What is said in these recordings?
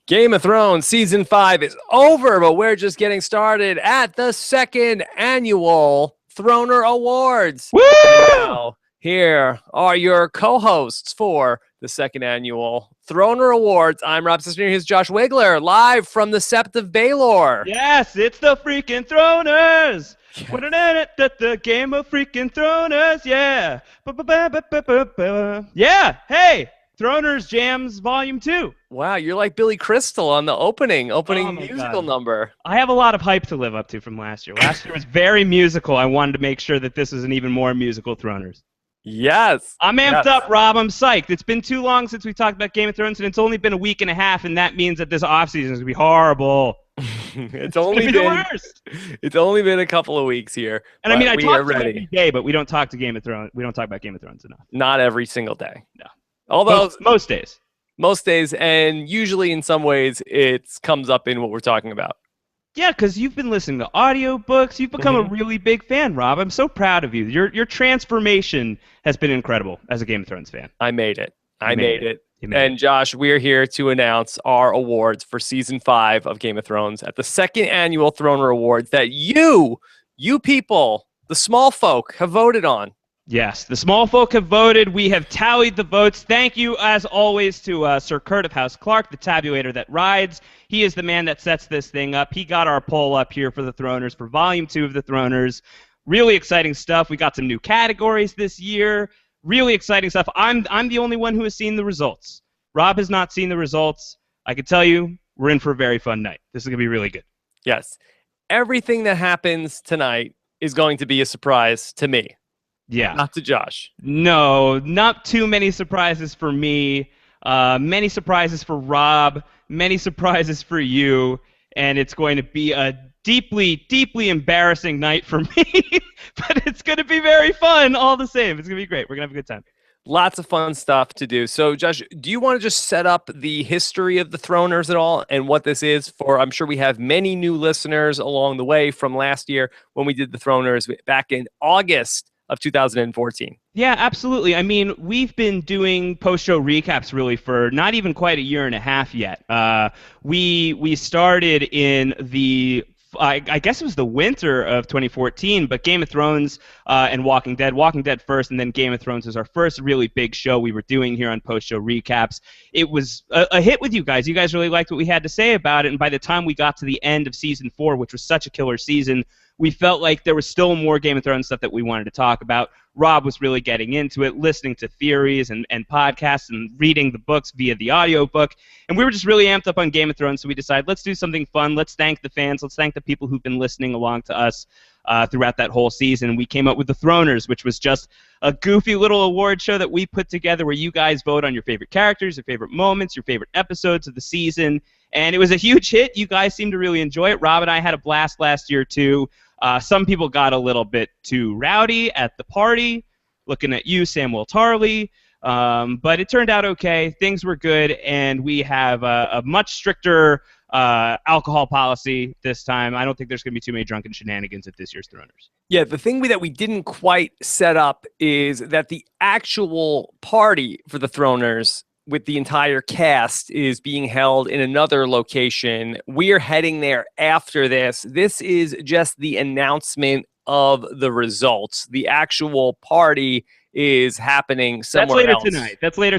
Game of Thrones Season 5 is over, but we're just getting started at the second annual Throner Awards. Woo! Now, here are your co-hosts for the second annual Throner Awards. I'm Rob Cesternino, here's Josh Wigler, live from the Sept of Baelor. Yes, it's the freaking Throners! The Game of freaking Throners, yeah! Yeah, hey! Throners Jams Volume 2. Wow, you're like Billy Crystal on the opening musical God. number. I have a lot of hype to live up to from last year. Last year was very musical. I wanted to make sure that this was an even more musical Throners. Yes. I'm amped up, Rob. I'm psyched. It's been too long since we talked about Game of Thrones, and it's only been a week and a half, and that means that this offseason is going to be horrible. It's only been a couple of weeks here. And I mean, I talk to every day, but we don't talk to Game of Thrones. We don't talk about Game of Thrones enough. Not every single day. No. Although most days. Most days, and usually in some ways, it comes up in what we're talking about. Yeah, because you've been listening to audiobooks. You've become a really big fan, Rob. I'm so proud of you. Your transformation has been incredible as a Game of Thrones fan. I made it. I made it. And Josh, we're here to announce our awards for Season 5 of Game of Thrones at the second annual Throner Awards that you people, the small folk, have voted on. Yes, the small folk have voted. We have tallied the votes. Thank you, as always, to Sir Kurt of House Clark, the tabulator that rides. He is the man that sets this thing up. He got our poll up here for the Throners, for Volume 2 of the Throners. Really exciting stuff. We got some new categories this year. Really exciting stuff. I'm the only one who has seen the results. Rob has not seen the results. I can tell you, we're in for a very fun night. This is going to be really good. Yes. Everything that happens tonight is going to be a surprise to me. Yeah. Not to Josh. No, not too many surprises for me. Many surprises for Rob. Many surprises for you. And it's going to be a deeply, deeply embarrassing night for me. But it's going to be very fun all the same. It's going to be great. We're going to have a good time. Lots of fun stuff to do. So, Josh, do you want to just set up the history of the Throners at all and what this is for? I'm sure we have many new listeners along the way from last year when we did the Throners back in August of 2014. Yeah, absolutely. I mean, we've been doing post-show recaps really for not even quite a year and a half yet. We started in the I guess it was the winter of 2014, but Game of Thrones and Walking Dead first, and then Game of Thrones was our first really big show we were doing here on post-show recaps. It was a hit with you guys. You guys really liked what we had to say about it, and by the time we got to the end of Season 4, which was such a killer season, we felt like there was still more Game of Thrones stuff that we wanted to talk about. Rob was really getting into it, listening to theories and podcasts and reading the books via the audiobook. And we were just really amped up on Game of Thrones, so we decided, let's do something fun. Let's thank the fans. Let's thank the people who've been listening along to us throughout that whole season. We came up with the Throners, which was just a goofy little award show that we put together where you guys vote on your favorite characters, your favorite moments, your favorite episodes of the season. And it was a huge hit. You guys seemed to really enjoy it. Rob and I had a blast last year, too. Some people got a little bit too rowdy at the party, looking at you, Samuel Tarley, but it turned out okay. Things were good, and we have a much stricter alcohol policy this time. I don't think there's going to be too many drunken shenanigans at this year's Throners. Yeah, the thing that we didn't quite set up is that the actual party for the Throners with the entire cast is being held in another location. We are heading there after this. This is just the announcement of the results. The actual party is happening somewhere else. That's later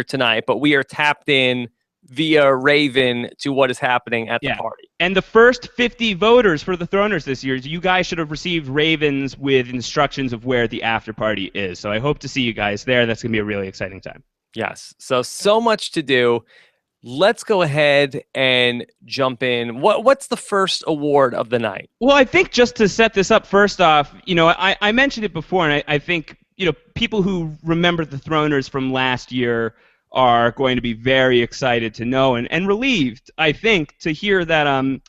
tonight. But we are tapped in via Raven to what is happening at the party. And the first 50 voters for the Throners this year, you guys should have received Ravens with instructions of where the after party is. So I hope to see you guys there. That's going to be a really exciting time. Yes. So much to do. Let's go ahead and jump in. What's the first award of the night? Well, I think just to set this up, first off, I mentioned it before, and I think, people who remember the Throners from last year are going to be very excited to know and relieved, I think, to hear that,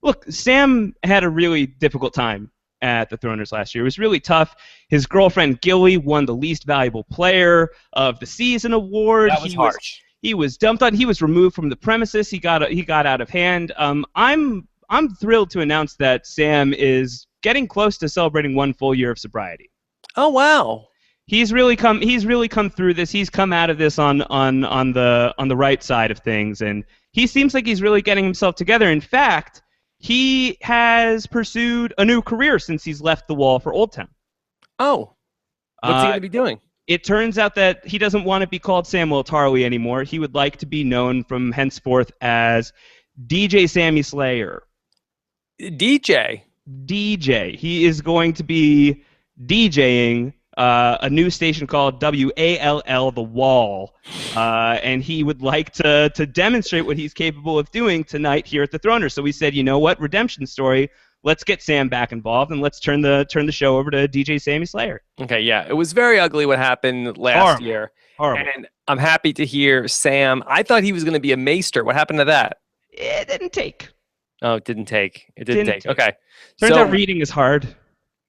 look, Sam had a really difficult time at the Throners last year. It was really tough. His girlfriend Gilly won the least valuable player of the season award. That was harsh. He was dumped on. He was removed from the premises. He got out of hand. I'm thrilled to announce that Sam is getting close to celebrating 1 full year of sobriety. Oh wow! He's really come through this. He's come out of this on the right side of things, and he seems like he's really getting himself together. In fact, he has pursued a new career since he's left the wall for Old Town. Oh, what's he going to be doing? It turns out that he doesn't want to be called Samuel Tarley anymore. He would like to be known from henceforth as DJ Sammy Slayer. DJ. He is going to be DJing a new station called WALL The Wall, and he would like to demonstrate what he's capable of doing tonight here at the Throners. So we said, you know what, redemption story. Let's get Sam back involved, and let's turn the show over to DJ Sammy Slayer. Okay, yeah, it was very ugly what happened last year. Horrible. And I'm happy to hear Sam. I thought he was going to be a maester. What happened to that? It didn't take. Oh, it didn't take. It didn't take. Okay. Turns out reading is hard.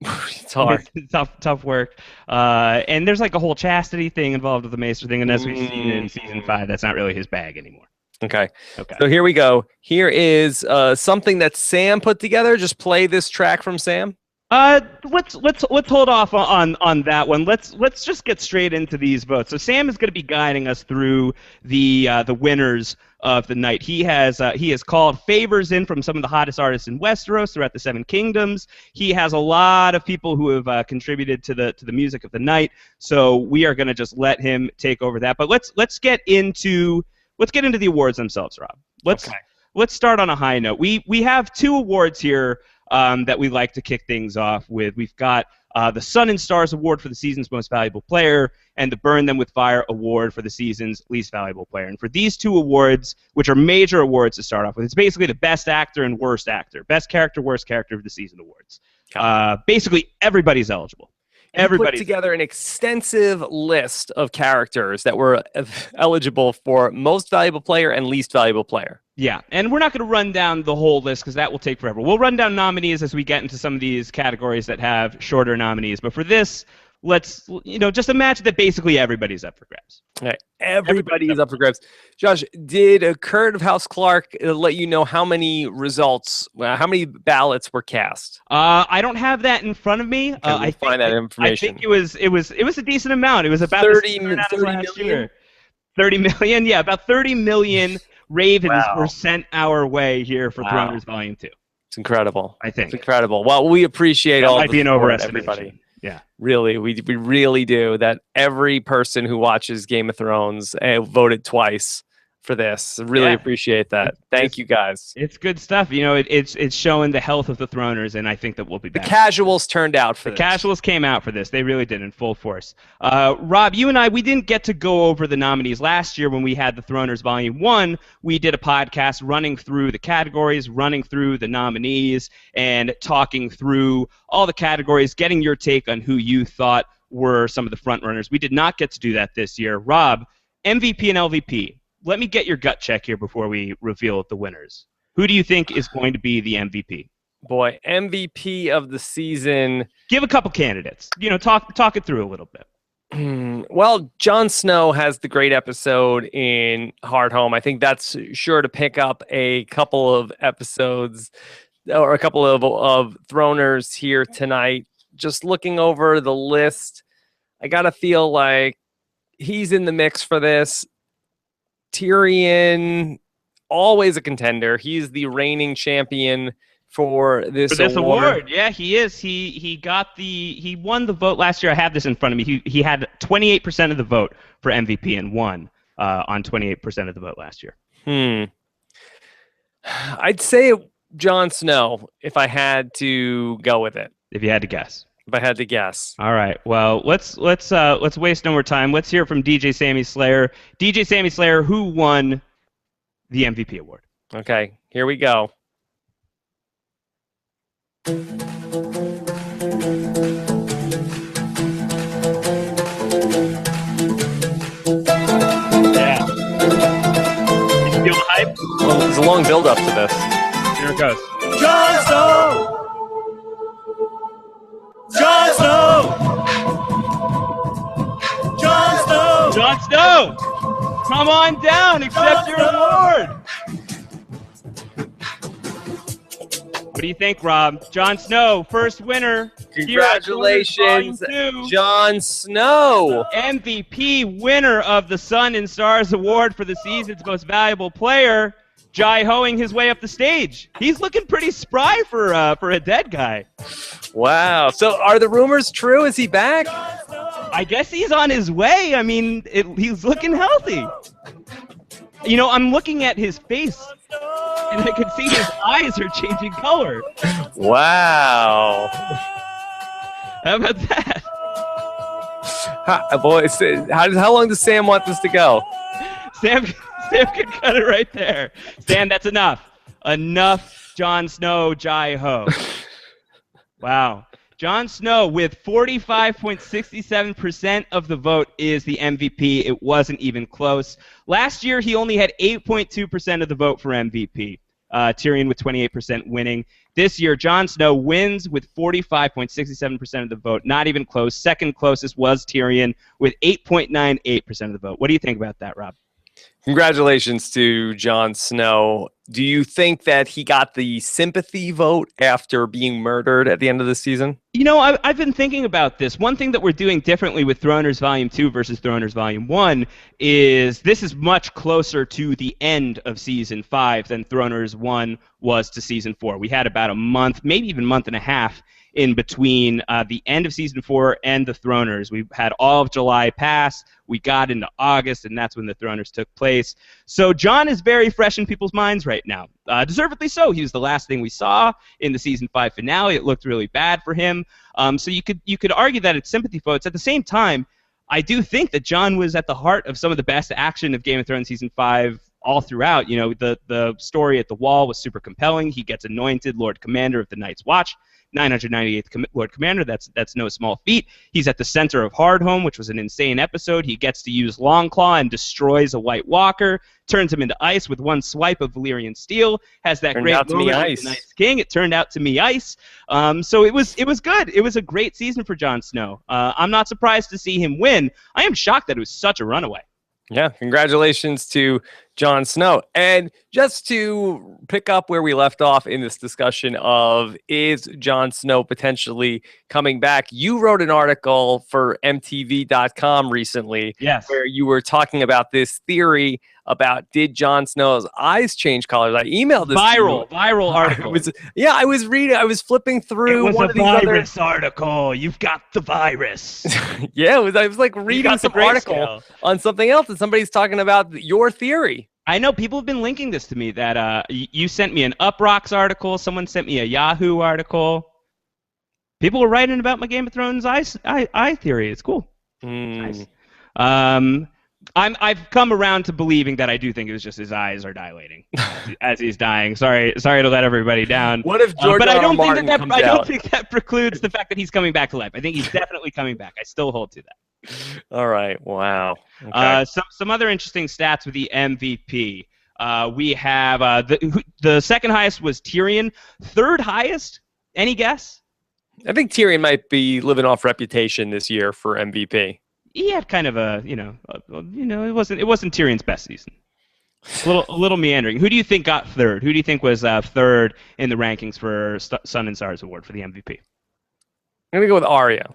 It's hard. It's tough work. And there's like a whole chastity thing involved with the maester thing, and as we've seen in season 5, that's not really his bag anymore. Okay. So here we go. Here is something that Sam put together. Just play this track from Sam. Let's hold off on that one. Let's just get straight into these votes. So Sam is going to be guiding us through the winners of the night. He has called favors in from some of the hottest artists in Westeros throughout the Seven Kingdoms. He has a lot of people who have contributed to the music of the night. So we are going to just let him take over that. But let's get into the awards themselves, Rob. Let's start on a high note. We have 2 awards here that we like to kick things off with. We've got the Sun and Stars Award for the season's most valuable player and the Burn Them with Fire Award for the season's least valuable player. And for these 2 awards, which are major awards to start off with, it's basically the best actor and worst actor, best character, worst character of the season awards. Basically, everybody's eligible. Everybody put together an extensive list of characters that were eligible for most valuable player and least valuable player. Yeah, and we're not going to run down the whole list because that will take forever. We'll run down nominees as we get into some of these categories that have shorter nominees. But for this, let's just imagine that basically everybody's up for grabs. All right. Everybody is up for grabs. Josh, did Kurt of House Clark let you know how many results, how many ballots were cast? I don't have that in front of me. I find that information. I think it was a decent amount. It was about 30 million. 30 million, yeah, about 30 million ravens were sent our way here for Throners Volume 2. It's incredible. I think it's incredible. Well, we appreciate all might the be an overestimation. Everybody. Yeah, really, we really do. That every person who watches Game of Thrones voted twice for this. Really appreciate that. Thank you guys. It's good stuff. It's showing the health of the Throners, and I think that we'll be back. The casuals turned out for this. The casuals came out for this. They really did in full force. Rob, you and I, we didn't get to go over the nominees last year when we had the Throners Volume 1. We did a podcast running through the categories, running through the nominees, and talking through all the categories, getting your take on who you thought were some of the front runners. We did not get to do that this year. Rob, MVP and LVP. Let me get your gut check here before we reveal the winners. Who do you think is going to be the MVP? Boy, MVP of the season. Give a couple candidates. Talk it through a little bit. Well, Jon Snow has the great episode in Hardhome. I think that's sure to pick up a couple of episodes or a couple of Throners here tonight. Just looking over the list, I got to feel like he's in the mix for this. Tyrion, always a contender. He's the reigning champion for this award. Yeah, he is. He won the vote last year. I have this in front of me. He had 28% of the vote for MVP and won on 28% of the vote last year. I'd say Jon Snow if I had to go with it. If you had to guess. If I had to guess. All right. Well, let's waste no more time. Let's hear from DJ Sammy Slayer. DJ Sammy Slayer, who won the MVP award. Okay, here we go. Yeah. Did you feel the hype? Well, there's a long build up to this. Here it goes. Jon Snow! Jon Snow! Jon Snow! Jon Snow! Come on down, accept your award! What do you think, Rob? Jon Snow, first winner. Congratulations, Volume 2. Jon Snow. MVP, winner of the Sun and Stars Award for the season's most valuable player, jai-hoing his way up the stage. He's looking pretty spry for a dead guy. Wow. So are the rumors true? Is he back? I guess he's on his way. I mean, he's looking healthy. You know, I'm looking at his face, and I can see his eyes are changing color. Wow. How about that? How long does Sam want this to go? Sam can cut it right there. Sam, that's enough. Enough Jon Snow jai-ho. Wow. Jon Snow, with 45.67% of the vote, is the MVP. It wasn't even close. Last year, he only had 8.2% of the vote for MVP. Tyrion with 28% winning. This year, Jon Snow wins with 45.67% of the vote. Not even close. Second closest was Tyrion with 8.98% of the vote. What do you think about that, Rob? Congratulations to Jon Snow. Do you think that he got the sympathy vote after being murdered at the end of the season? You know, I've been thinking about this. One thing that we're doing differently with Throners Volume 2 versus Throners Volume 1 is this is much closer to the end of Season 5 than Throners 1 was to Season 4. We had about a month, maybe even a month and a half in between the end of Season 4 and the Throners. We had all of July pass. We got into August, and that's when the Throners took place. So Jon is very fresh in people's minds right now. Deservedly so. He was the last thing we saw in the Season 5 finale. It looked really bad for him. So you could argue that it's sympathy votes. At the same time, I do think that Jon was at the heart of some of the best action of Game of Thrones Season 5 all throughout. You know, the story at the Wall was super compelling. He gets anointed Lord Commander of the Night's Watch. 998th Lord Commander, that's no small feat. He's at the center of Hardhome, which was an insane episode. He gets to use Longclaw and destroys a White Walker, turns him into ice with one swipe of Valyrian steel, has that great moment with the Night's King. It turned out to me ice. So it was good. It was a great season for Jon Snow. I'm not surprised to see him win. I am shocked that it was such a runaway. Yeah, congratulations to Jon Snow. And just to pick up where we left off in this discussion of is Jon Snow potentially coming back, you wrote an article for MTV.com recently where you were talking about this theory about did Jon Snow's eyes change colors. I emailed this viral article. I was reading, I was flipping through one of these virus article. You've got the virus. Yeah, I was like reading some article on something else and somebody's talking about your theory. I know people have been linking this to me that you sent me an Uproxx article. Someone sent me a Yahoo article. People were writing about my Game of Thrones eye theory. It's cool. Nice. I've come around to believing that I do think it was just his eyes are dilating as he's dying. Sorry to let everybody down. What if George but I don't Martin think I don't think that precludes the fact that he's coming back to life. I think he's definitely coming back. I still hold to that. All right. Wow. Okay. Some other interesting stats with the MVP. We have the second highest was Tyrion. Third highest, any guess? I think Tyrion might be living off reputation this year for MVP. He had kind of it wasn't Tyrion's best season. A little meandering. Who do you think got third? Who do you think was third in the rankings for Sun and Stars Award for the MVP? I'm gonna go with Arya.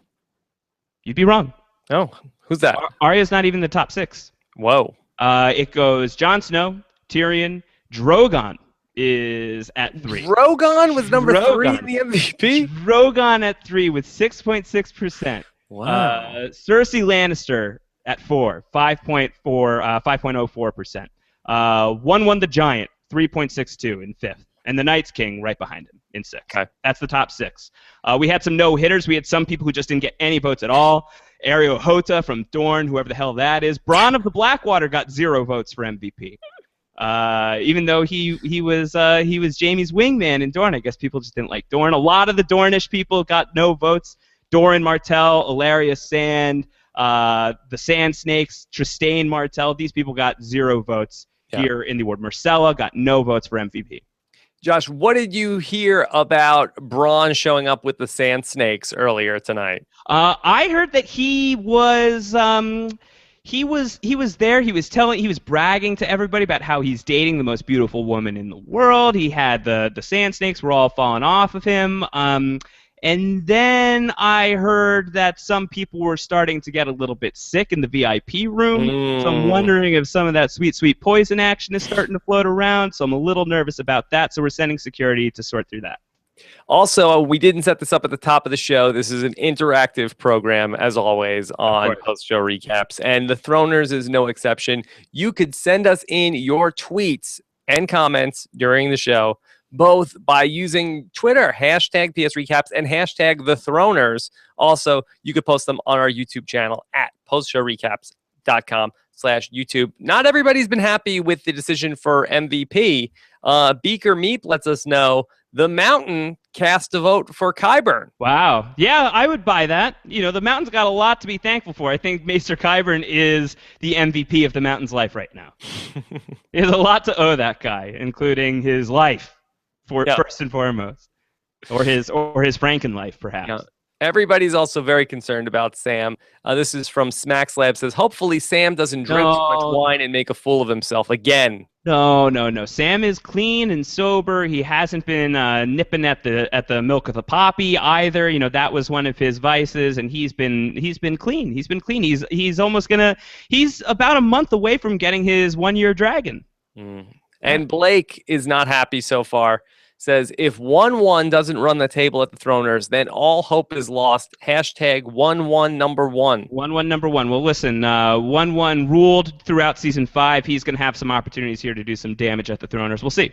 You'd be wrong. Oh, who's that? Arya's not even the top 6. Whoa. It goes Jon Snow, Tyrion, Drogon is at 3. Drogon was number 3 in the MVP? Drogon at 3 with 6.6%. Wow. Cersei Lannister at 4, 5.04%. 1 the Giant, 3.62 in 5th. And the Night's King right behind him in 6th. Okay. That's the top 6. We had some no-hitters. We had some people who just didn't get any votes at all. Ario Hota from Dorne, whoever the hell that is. Bronn of the Blackwater got 0 votes for MVP. Even though he was Jaime's wingman in Dorne. I guess people just didn't like Dorne. A lot of the Dornish people got no votes. Doran Martell, Ilaria Sand, the Sand Snakes, Trystane Martell. These people got 0 votes here in the award. Myrcella got no votes for MVP. Josh, what did you hear about Bronn showing up with the Sand Snakes earlier tonight? I heard that he was there. He was bragging to everybody about how he's dating the most beautiful woman in the world. He had the Sand Snakes were all falling off of him. And then I heard that some people were starting to get a little bit sick in the VIP room. So I'm wondering if some of that sweet, sweet poison action is starting to float around. So I'm a little nervous about that. So we're sending security to sort through that. Also, we didn't set this up at the top of the show. This is an interactive program, as always, on post-show recaps, and the Throners is no exception. You could send us in your tweets and comments during the show, both by using Twitter, hashtag PS Recaps, and hashtag the Throners. Also, you could post them on our YouTube channel at postshowrecaps.com/YouTube. Not everybody's been happy with the decision for MVP. Beaker Meep lets us know the Mountain cast a vote for Qyburn. Wow. Yeah, I would buy that. You know, the Mountain's got a lot to be thankful for. I think Maester Qyburn is the MVP of the Mountain's life right now. He has a lot to owe that guy, including his life, first and foremost. Or his Franken life, perhaps. Yeah. Everybody's also very concerned about Sam. This is from Smacks Lab. Says, hopefully Sam doesn't drink too much wine and make a fool of himself again. No. Sam is clean and sober. He hasn't been nipping at the milk of the poppy either. You know, that was one of his vices, and he's been clean. He's been clean. He's about a month away from getting his 1-year dragon. And Blake is not happy so far. Says, if 1-1 doesn't run the table at the Throners, then all hope is lost. Hashtag 1-1 number 1. 1-1 number 1. Well, listen, 1-1 ruled throughout Season 5. He's going to have some opportunities here to do some damage at the Throners. We'll see.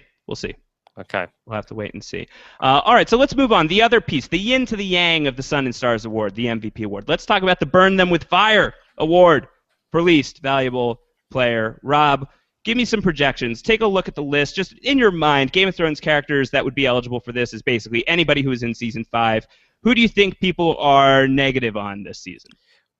Okay. We'll have to wait and see. All right, so let's move on. The other piece, the yin to the yang of the Sun and Stars Award, the MVP Award. Let's talk about the Burn Them With Fire Award for least valuable player. Rob, give me some projections. Take a look at the list. Just in your mind, Game of Thrones characters that would be eligible for this is basically anybody who is in Season 5. Who do you think people are negative on this season?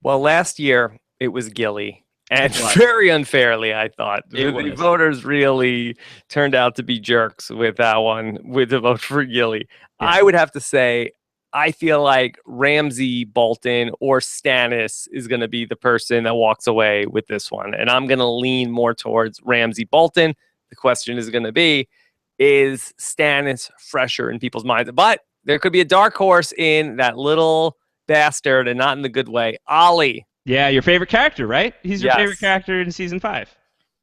Well, last year it was Gilly. And very unfairly, I thought. The voters really turned out to be jerks with that one, with the vote for Gilly. Yeah. I would have to say, I feel like Ramsay Bolton or Stannis is going to be the person that walks away with this one. And I'm going to lean more towards Ramsay Bolton. The question is going to be, is Stannis fresher in people's minds? But there could be a dark horse in that little bastard, and not in the good way. Ollie. Yeah, your favorite character, right? He's your favorite character in Season 5.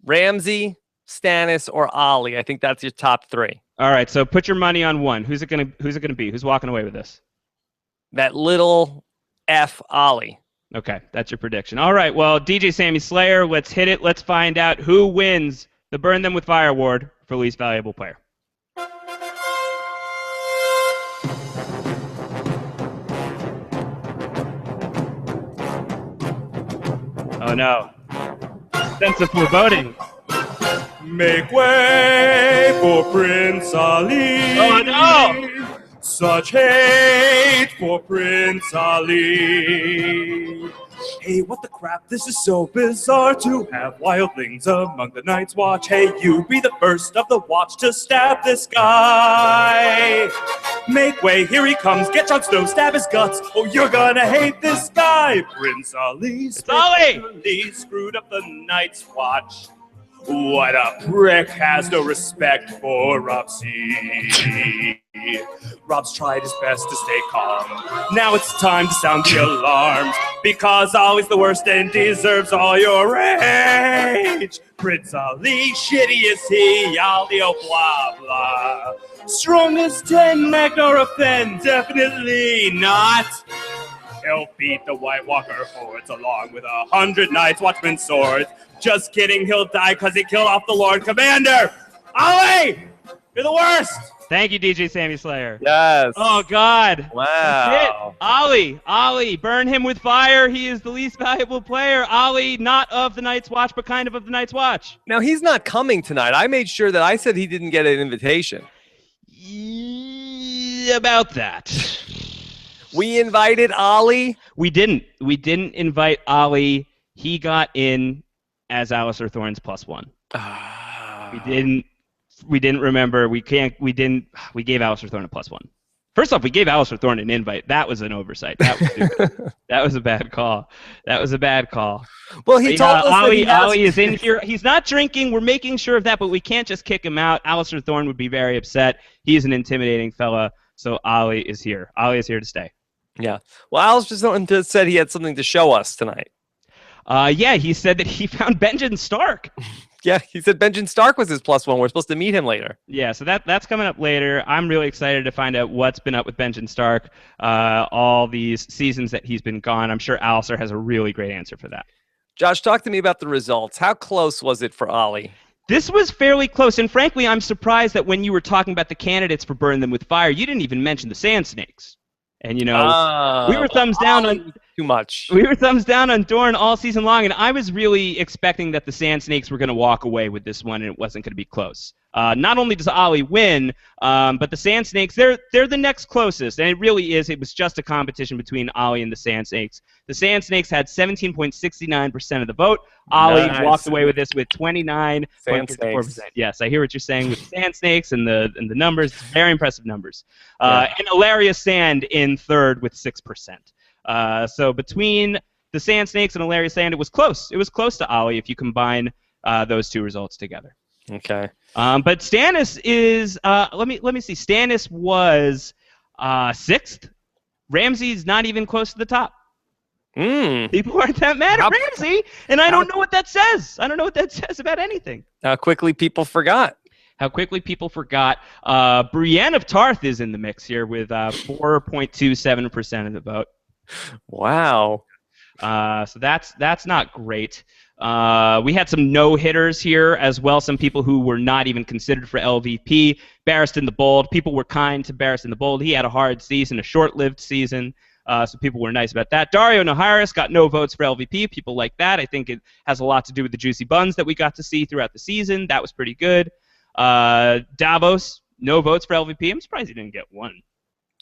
Ramsay, Stannis, or Ollie. I think that's your top 3. All right, so put your money on one. Who's it gonna be? Who's walking away with this? That little F Ollie. Okay, that's your prediction. All right, well, DJ Sammy Slayer, let's hit it. Let's find out who wins the Burn Them With Fire Award for least valuable player. Oh no. Sense of foreboding. Make way for Prince Ali. Oh no! Such hate for Prince Ali. Hey, what the crap? This is so bizarre to have wildlings among the Night's Watch. Hey, you be the first of the watch to stab this guy. Make way, here he comes. Get Jon Snow, stab his guts. Oh, you're gonna hate this guy. Prince Ali screwed up the Night's Watch. What a prick, has no respect for Rob C. Rob's tried his best to stay calm. Now it's time to sound the alarms, because Ollie's the worst and deserves all your rage. Prince Ali, shitty is he, Ollie, oh blah blah. Strong as 10, Magnar offend, definitely not. He'll beat the White Walker hordes along with 100 Night's Watchman swords. Just kidding, he'll die because he killed off the Lord Commander. Ollie, you're the worst. Thank you, DJ Sammy Slayer. Yes. Oh, God. Wow. Ollie, burn him with fire. He is the least valuable player. Ollie, not of the Night's Watch, but kind of the Night's Watch. Now, he's not coming tonight. I made sure that I said he didn't get an invitation. About that. We invited Ollie. We didn't invite Ollie. He got in as Alistair Thorne's +1. We didn't remember. We gave Alistair Thorne a +1. First off, we gave Alistair Thorne an invite. That was an oversight. That was stupid. That was a bad call. Well, he told us that Ollie is in here. He's not drinking. We're making sure of that, but we can't just kick him out. Alistair Thorne would be very upset. He's an intimidating fella. So Ali is here. Ali is here to stay. Yeah. Well, Al's just said he had something to show us tonight. Yeah, he said that he found Benjamin Stark. Yeah, he said Benjamin Stark was his +1. We're supposed to meet him later. Yeah, so that's coming up later. I'm really excited to find out what's been up with Benjamin Stark all these seasons that he's been gone. I'm sure Alistair has a really great answer for that. Josh, talk to me about the results. How close was it for Ali? This was fairly close, and frankly, I'm surprised that when you were talking about the candidates for Burn Them With Fire, you didn't even mention the Sand Snakes. And, we were thumbs down on too much. We were thumbs down on Dorn all season long, and I was really expecting that the Sand Snakes were going to walk away with this one, and it wasn't going to be close. Not only does Ali win, but the Sand Snakes, they're the next closest, and it really is. It was just a competition between Ali and the Sand Snakes. The Sand Snakes had 17.69% of the vote. Ali walked away with this with 29.54%. Yes, I hear what you're saying with the Sand Snakes and the numbers. Very impressive numbers. And Hilarious Sand in third with 6%. So between the Sand Snakes and Hilarious Sand, it was close. It was close to Ali if you combine those two results together. Okay. But Stannis is let me see. Stannis was 6th. Ramsay's not even close to the top. People aren't that mad at Ramsay, and I don't know what that says. I don't know what that says about anything. How quickly people forgot. Brienne of Tarth is in the mix here with 4.27% of the vote. Wow. So that's not great. We had some no-hitters here as well, some people who were not even considered for LVP. Barristan the Bold, people were kind to Barristan the Bold. He had a hard season, a short-lived season, so people were nice about that. Dario Naharis got no votes for LVP. People like that. I think it has a lot to do with the juicy buns that we got to see throughout the season. That was pretty good. Davos, no votes for LVP. I'm surprised he didn't get one.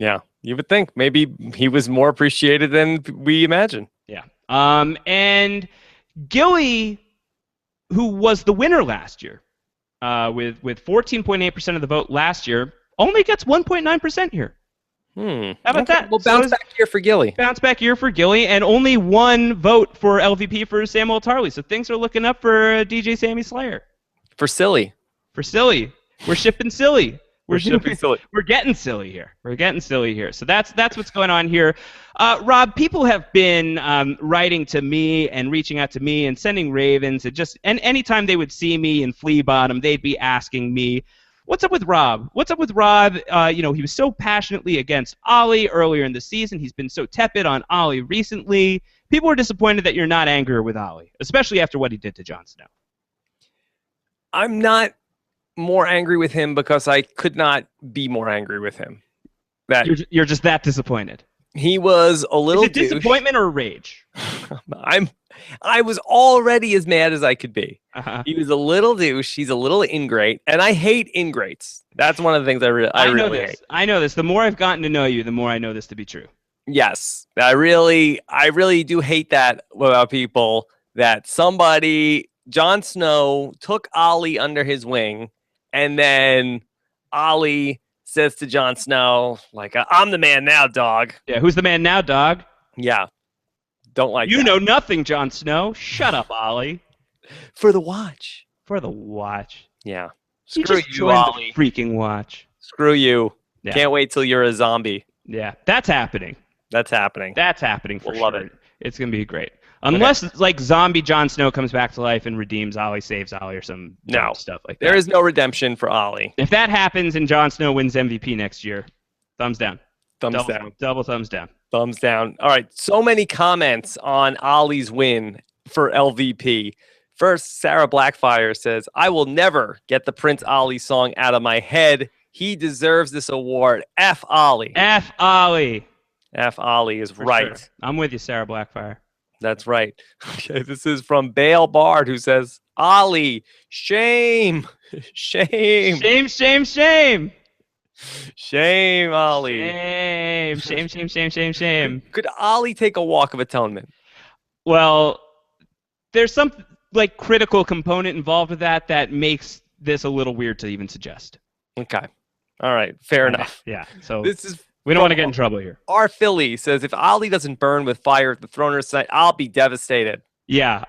Yeah, you would think maybe he was more appreciated than we imagine. Yeah. And Gilly, who was the winner last year, with 14.8% of the vote last year, only gets 1.9% here. How about that? Well, bounce back year for Gilly. Bounce back year for Gilly, and only one vote for LVP for Samuel Tarley. So things are looking up for DJ Sammy Slayer. For Silly. We're shipping Silly. We're shipping Silly. We're getting silly here. So that's what's going on here. Rob, people have been writing to me and reaching out to me and sending ravens. And anytime they would see me in Flea Bottom, they'd be asking me, what's up with Rob? He was so passionately against Ali earlier in the season. He's been so tepid on Ali recently. People are disappointed that you're not angrier with Ali, especially after what he did to Jon Snow. I'm not more angry with him because I could not be more angry with him. That you're just that disappointed. He was a little douche. Disappointment or rage? I was already as mad as I could be. Uh-huh. He was a little douche. He's a little ingrate, and I hate ingrates. That's one of the things I really hate. I know this. The more I've gotten to know you, the more I know this to be true. Yes, I really do hate that about people. That somebody, Jon Snow, took Ali under his wing, and then Ali says to Jon Snow, like, "I'm the man now, dog." Yeah, who's the man now, dog? Yeah, don't like. You that. know nothing, Jon Snow. Shut up, Ali. For the watch. Yeah. Screw you, Ali. The freaking watch. Screw you. Yeah. Can't wait till you're a zombie. Yeah, that's happening. That's happening for we'll sure. Love it. It's gonna be great. Unless like zombie Jon Snow comes back to life and redeems Ali, saves Ali, or some stuff like that. There is no redemption for Ali. If that happens and Jon Snow wins MVP next year, thumbs down. Double thumbs down. Thumbs down. All right. So many comments on Ali's win for LVP. First, Sarah Blackfire says, "I will never get the Prince Ali song out of my head. He deserves this award. F Ali." F Ali. F Ali is for right. Sure. I'm with you, Sarah Blackfire. That's right. Okay, this is from Bale Bard, who says, "Ali, shame, shame, shame, shame, shame, shame, Ali, shame." Could Ali take a walk of atonement? Well, there's some like critical component involved with that makes this a little weird to even suggest. Okay. All right. Fair enough. Yeah. So this is. We don't want to get in trouble here. Our Philly says, "If Ali doesn't burn with fire at the Throners tonight, I'll be devastated." Yeah.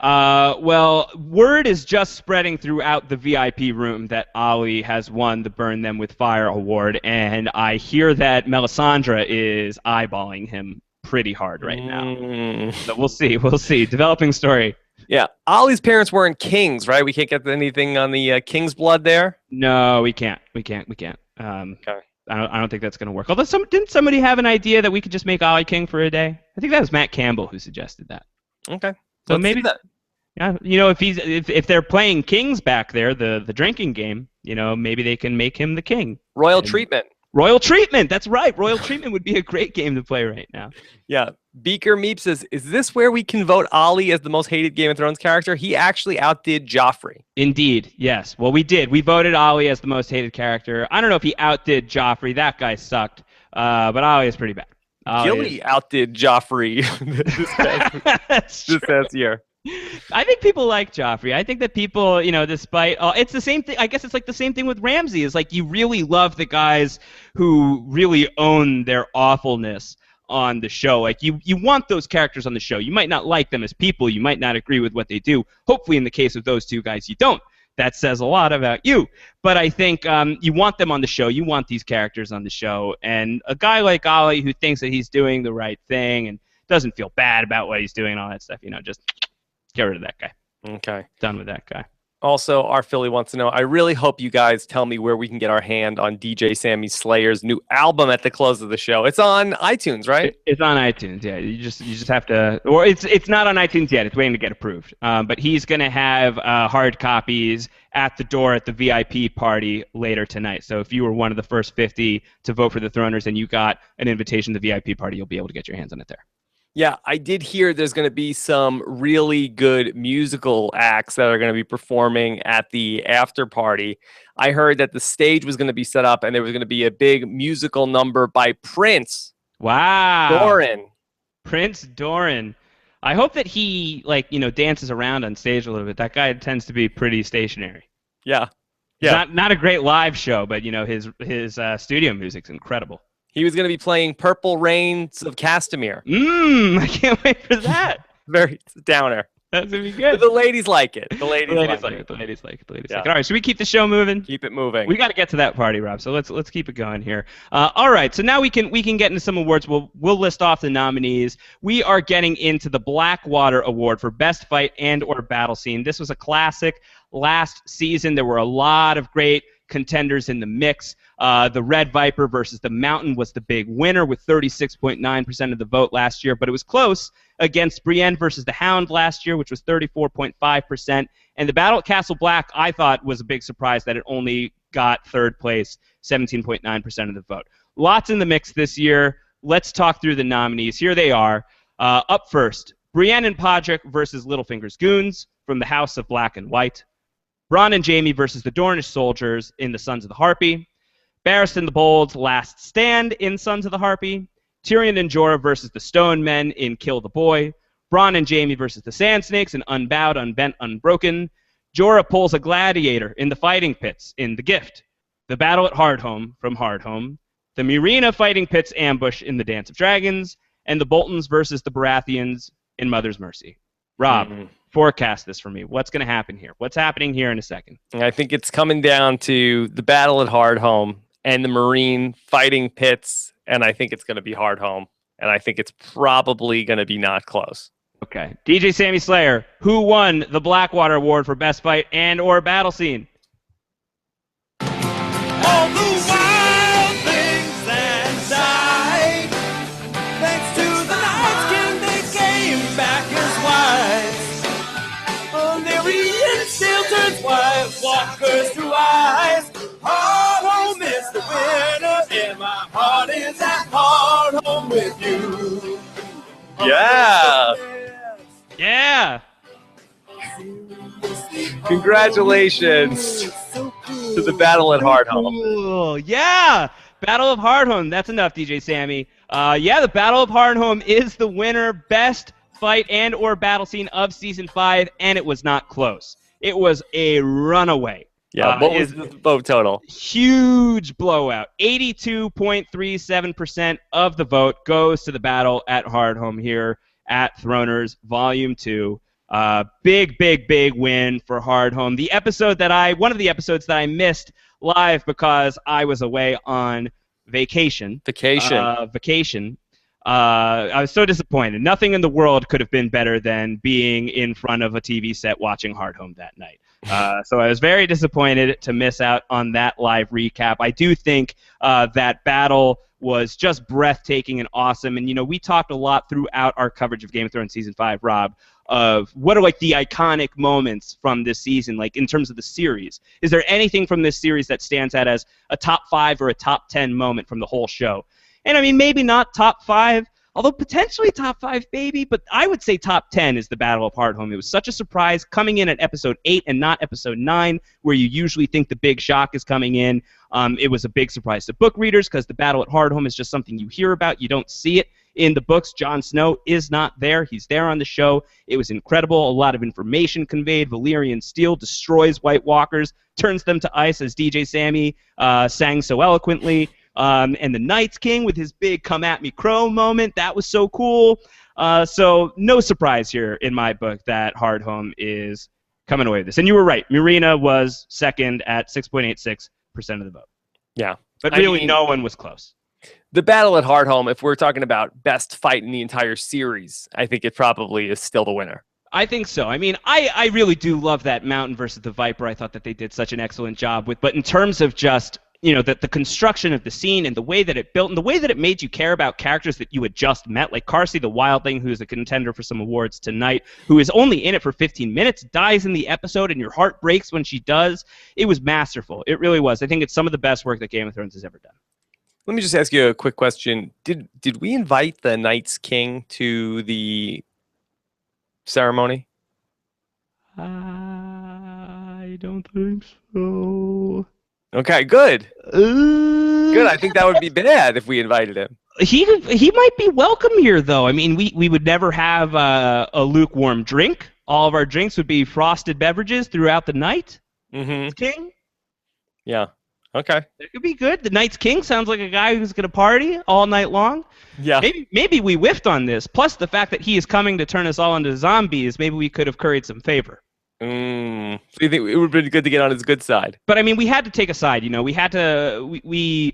Well, word is just spreading throughout the VIP room that Ali has won the Burn Them with Fire award, and I hear that Melisandre is eyeballing him pretty hard right now. So we'll see. We'll see. Developing story. Yeah. Ollie's parents weren't kings, right? We can't get anything on the king's blood there? No, we can't. We can't. Okay. I don't think that's going to work. Although, didn't somebody have an idea that we could just make Ollie king for a day? I think that was Matt Campbell who suggested that. Okay. So maybe that. Yeah, if they're playing kings back there, the drinking game, maybe they can make him the king. Royal treatment. Royal treatment. That's right. Royal treatment would be a great game to play right now. Yeah. Beaker Meep says, is this where we can vote Ollie as the most hated Game of Thrones character? He actually outdid Joffrey. Indeed. Yes. Well, we did. We voted Ollie as the most hated character. I don't know if he outdid Joffrey. That guy sucked. But Ollie is pretty bad. Gilly outdid Joffrey this past year. I think people like Joffrey. I think that people, despite it's the same thing. I guess it's like the same thing with Ramsay. Is like you really love the guys who really own their awfulness on the show. Like you want those characters on the show. You might not like them as people. You might not agree with what they do. Hopefully, in the case of those two guys, you don't. That says a lot about you. But I think you want them on the show. You want these characters on the show. And a guy like Ollie who thinks that he's doing the right thing and doesn't feel bad about what he's doing and all that stuff, just get rid of that guy. Okay. Done with that guy. Also, our Philly wants to know, I really hope you guys tell me where we can get our hand on DJ Sammy Slayer's new album at the close of the show. It's on iTunes, right? It's on iTunes, yeah. You just have to, or it's not on iTunes yet. It's waiting to get approved. But he's going to have hard copies at the door at the VIP party later tonight. So if you were one of the first 50 to vote for the Throners and you got an invitation to the VIP party, you'll be able to get your hands on it there. Yeah, I did hear there's going to be some really good musical acts that are going to be performing at the after party. I heard that the stage was going to be set up and there was going to be a big musical number by Prince. Wow. Doran. Prince Doran. I hope that he, dances around on stage a little bit. That guy tends to be pretty stationary. Yeah. Yeah. Not a great live show, but, his studio music's incredible. He was going to be playing Purple Rains of Castamere. I can't wait for that. Very downer. That's going to be good. But the ladies like it. The ladies like it. The ladies like it. All right, should we keep the show moving? Keep it moving. We got to get to that party, Rob. So let's keep it going here. All right, so now we can get into some awards. We'll list off the nominees. We are getting into the Blackwater Award for Best Fight and/or Battle Scene. This was a classic last season. There were a lot of great contenders in the mix. The Red Viper versus the Mountain was the big winner with 36.9% of the vote last year, but it was close against Brienne versus the Hound last year, which was 34.5%. And the Battle at Castle Black, I thought, was a big surprise that it only got third place, 17.9% of the vote. Lots in the mix this year. Let's talk through the nominees. Here they are. Up first, Brienne and Podrick versus Littlefinger's Goons from the House of Black and White. Bronn and Jaime versus the Dornish soldiers in the Sons of the Harpy. Barristan the Bold's Last Stand in Sons of the Harpy. Tyrion and Jorah versus the Stone Men in Kill the Boy. Bronn and Jaime versus the Sand Snakes in Unbowed, Unbent, Unbroken. Jorah pulls a gladiator in the Fighting Pits in The Gift. The Battle at Hardhome from Hardhome. The Myrina Fighting Pits ambush in The Dance of Dragons. And the Boltons versus the Baratheons in Mother's Mercy. Rob, forecast this for me. What's going to happen here? What's happening here in a second? I think it's coming down to the Battle at Hardhome and the Marine Fighting Pits, and I think it's going to be Hardhome, and I think it's probably going to be not close. Okay. DJ Sammy Slayer, who won the Blackwater Award for Best Fight and/or Battle Scene? All the wild things that died, thanks to the Night King, they came back as white. Oh, Miriam still turns white, walkers through eyes. Hard home is the winner, and my heart is at hard home with you. Yeah. Yeah. Congratulations to the Battle at Hardhome. Cool. Yeah. Battle of Hardhome. That's enough, DJ Sammy. The Battle of Hardhome is the winner, best fight and/or battle scene of season 5, and it was not close. It was a runaway. Yeah, what was the vote total? Huge blowout. 82.37% of the vote goes to the Battle at Hardhome here at Throners Volume 2. Big win for Hardhome. One of the episodes that I missed live because I was away on vacation. Vacation. I was so disappointed. Nothing in the world could have been better than being in front of a TV set watching Hardhome that night. So I was very disappointed to miss out on that live recap. I do think that battle was just breathtaking and awesome. And, we talked a lot throughout our coverage of Game of Thrones Season 5, Rob, of what are, like, the iconic moments from this season, like, in terms of the series. Is there anything from this series that stands out as a top 5 or a top 10 moment from the whole show? And, I mean, maybe not top 5, although potentially top 5, baby, but I would say top 10 is the Battle of Hardhome. It was such a surprise coming in at episode 8 and not episode 9, where you usually think the big shock is coming in. It was a big surprise to book readers because the Battle at Hardhome is just something you hear about. You don't see it in the books. Jon Snow is not there. He's there on the show. It was incredible. A lot of information conveyed. Valyrian steel destroys White Walkers, turns them to ice, as DJ Sammy sang so eloquently. And the Night's King with his big come at me crow moment. That was so cool. So no surprise here in my book that Hardhome is coming away with this. And you were right. Myrina was second at 6.86% of the vote. Yeah. But really no one was close. The Battle at Hardhome, if we're talking about best fight in the entire series, I think it probably is still the winner. I think so. I mean, I really do love that Mountain versus the Viper. I thought that they did such an excellent job with. But in terms of just, the construction of the scene and the way that it built and the way that it made you care about characters that you had just met, like Carsey the Wildling, who is a contender for some awards tonight, who is only in it for 15 minutes, dies in the episode, and your heart breaks when she does. It was masterful. It really was. I think it's some of the best work that Game of Thrones has ever done. Let me just ask you a quick question. Did we invite the Night's King to the ceremony? I don't think so. Okay, good. Good. I think that would be bad if we invited him. He might be welcome here, though. I mean, we would never have a lukewarm drink. All of our drinks would be frosted beverages throughout the night. Mm-hmm. King? Yeah. Okay. That could be good. The Night's King sounds like a guy who's going to party all night long. Yeah. Maybe we whiffed on this. Plus the fact that he is coming to turn us all into zombies, maybe we could have curried some favor. So you think it would have been good to get on his good side? But I mean, we had to take a side. We had to we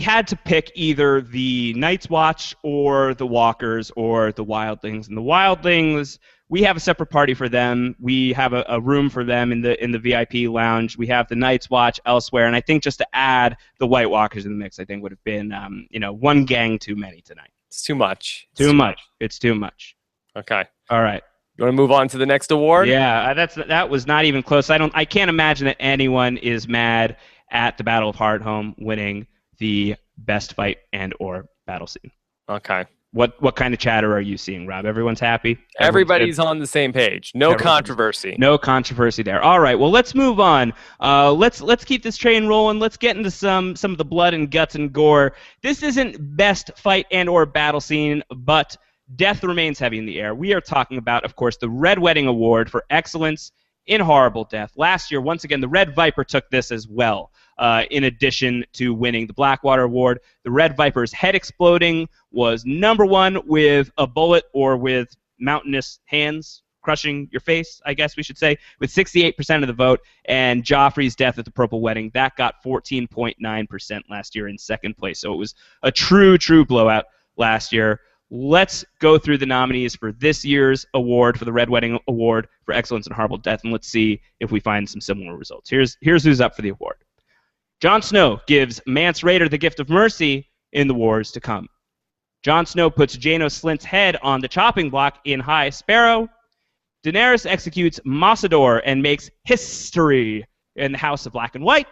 had to pick either the Night's Watch or the Walkers or the Wildlings. And the Wildlings, we have a separate party for them. We have a room for them in the VIP lounge. We have the Night's Watch elsewhere. And I think just to add the White Walkers in the mix, I think would have been one gang too many tonight. It's too much. It's too much. Okay. All right. You want to move on to the next award? Yeah, that was not even close. I can't imagine that anyone is mad at the Battle of Hardhome winning the best fight and or battle scene. Okay. What kind of chatter are you seeing, Rob? Everyone's happy? Everybody's on the same page. No controversy. No controversy there. All right, well, let's move on. Let's keep this train rolling. Let's get into some of the blood and guts and gore. This isn't best fight and or battle scene, but death remains heavy in the air. We are talking about, of course, the Red Wedding Award for excellence in horrible death. Last year, once again, the Red Viper took this as well. In addition to winning the Blackwater Award, the Red Viper's head exploding was number one with a bullet or with mountainous hands crushing your face, I guess we should say, with 68% of the vote. And Joffrey's death at the Purple Wedding, that got 14.9% last year in second place. So it was a true blowout last year. Let's go through the nominees for this year's award, for the Red Wedding Award for Excellence in Horrible Death, and let's see if we find some similar results. Here's who's up for the award. Jon Snow gives Mance Rayder the gift of mercy in the wars to come. Jon Snow puts Janos Slynt's head on the chopping block in High Sparrow. Daenerys executes Massador and makes history in the House of Black and White.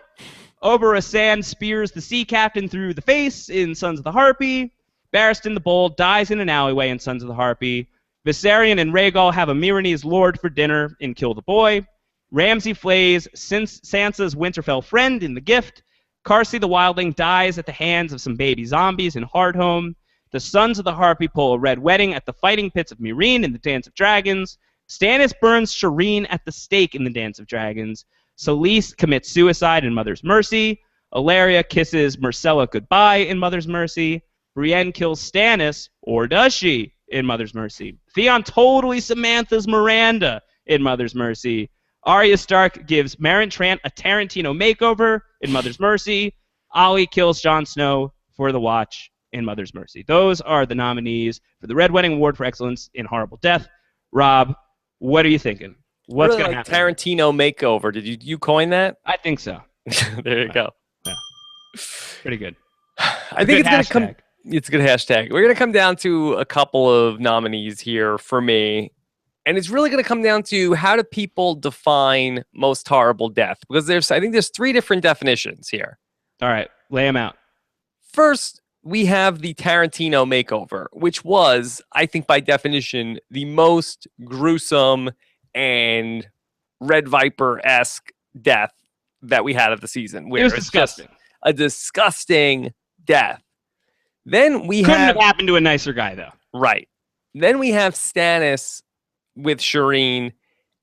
Oberyn Sand spears the sea captain through the face in Sons of the Harpy. Barristan the Bold dies in an alleyway in Sons of the Harpy. Viserion and Rhaegal have a Myronese lord for dinner in Kill the Boy. Ramsay flays Sansa's Winterfell friend in The Gift. Carsey the Wildling dies at the hands of some baby zombies in Hardhome. The Sons of the Harpy pull a red wedding at the fighting pits of Meereen in The Dance of Dragons. Stannis burns Shireen at the stake in The Dance of Dragons. Selyse commits suicide in Mother's Mercy. Ilaria kisses Myrcella goodbye in Mother's Mercy. Brienne kills Stannis, or does she, in Mother's Mercy. Theon totally Samantha's Miranda in Mother's Mercy. Arya Stark gives Meryn Trant a Tarantino makeover in Mother's Mercy. Ollie kills Jon Snow for the Watch in Mother's Mercy. Those are the nominees for the Red Wedding Award for Excellence in Horrible Death. Rob, what are you thinking? What's really going to like happen? Tarantino makeover. Did you coin that? I think so. There you go. Yeah. Pretty good. I think it's going to come. It's a good hashtag. We're going to come down to a couple of nominees here for me. And it's really going to come down to how do people define most horrible death? Because I think there's 3 different definitions here. All right, lay them out. First, we have the Tarantino makeover, which was, I think by definition, the most gruesome and Red Viper-esque death that we had of the season. Where It was it's disgusting. Just a disgusting death. Then we Couldn't have happened to a nicer guy, though. Right. Then we have Stannis with Shireen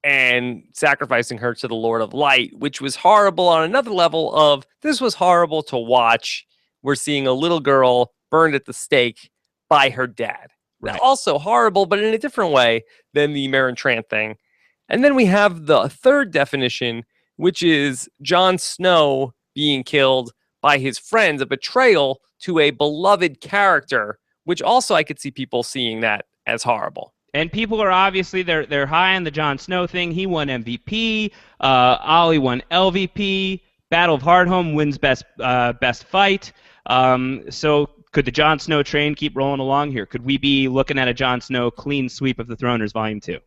and sacrificing her to the Lord of Light, which was horrible on another level of this was horrible to watch. We're seeing a little girl burned at the stake by her dad. Right. Also horrible, but in a different way than the Meryn Trant thing. And then we have the third definition, which is Jon Snow being killed by his friends, a betrayal to a beloved character, which also I could see people seeing that as horrible. And people are obviously they're high on the Jon Snow thing. He won MVP. Ollie won LVP. Battle of Hardhome wins best fight. So could the Jon Snow train keep rolling along here? Could we be looking at a Jon Snow clean sweep of the Throners Volume 2?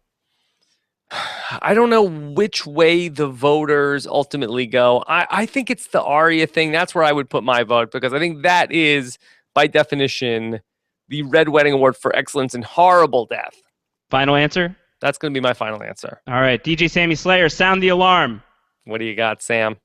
I don't know which way the voters ultimately go. I think it's the Arya thing. That's where I would put my vote because I think that is, by definition, the Red Wedding Award for Excellence in Horrible Death. Final answer? That's going to be my final answer. All right, DJ Sammy Slayer, sound the alarm. What do you got, Sam?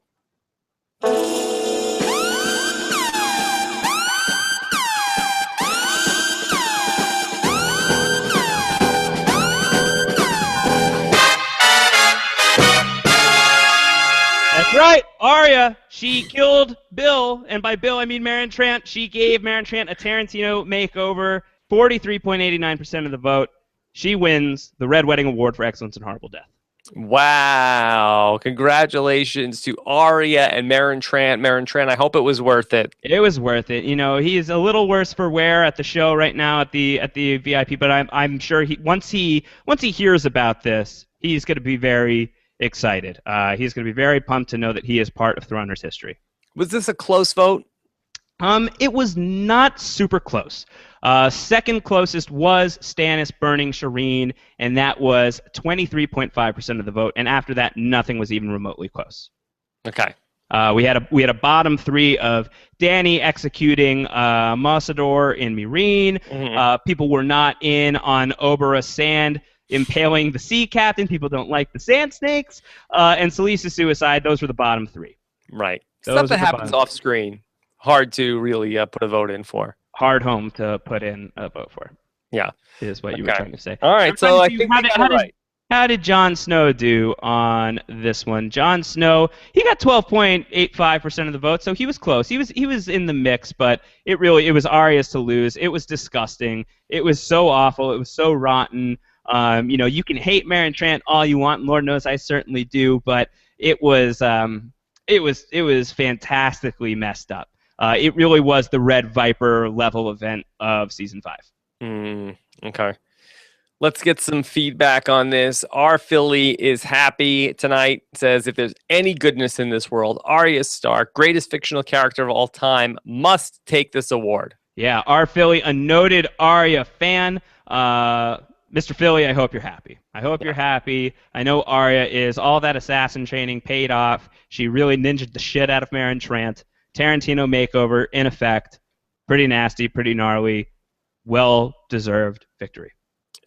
That's right, Arya. She killed Bill, and by Bill I mean Meryn Trant. She gave Meryn Trant a Tarantino makeover. 43.89% of the vote. She wins the Red Wedding Award for Excellence in Horrible Death. Wow. Congratulations to Arya and Meryn Trant. Meryn Trant, I hope it was worth it. It was worth it. You know, he's a little worse for wear at the show right now at the VIP, but I'm sure once he hears about this, he's going to be very excited. He's going to be very pumped to know that he is part of Throners history. Was this a close vote? It was not super close. Second closest was Stannis burning Shireen, and that was 23.5% of the vote. And after that, nothing was even remotely close. Okay. We had a bottom 3 of Dany executing Massador in Meereen. Mm-hmm. People were not in on Oberyn Sand impaling the sea captain. People don't like the sand snakes. And Selysa's suicide. Those were the bottom 3. Right. Those Stuff that are the happens bottom off screen. Hard to really put a vote in for. Hard home to put in a vote for. Yeah. Is what you were trying to say. All right. So I think how did Jon Snow do on this one? Jon Snow, he got 12.85% of the vote, so he was close. He was in the mix, but it was Arya's to lose. It was disgusting. It was so awful. It was so rotten. You can hate Meryn Trant all you want, and Lord knows I certainly do, but it was fantastically messed up. It really was the Red Viper level event of season 5. Okay. Let's get some feedback on this. Our Philly is happy tonight. Says if there's any goodness in this world, Arya Stark, greatest fictional character of all time, must take this award. Yeah, our Philly, a noted Arya fan. Mr. Philly, I hope you're happy. You're happy. I know Arya is all that assassin training paid off. She really ninja'd the shit out of Meryn Trant. Tarantino makeover, in effect. Pretty nasty, pretty gnarly. Well-deserved victory.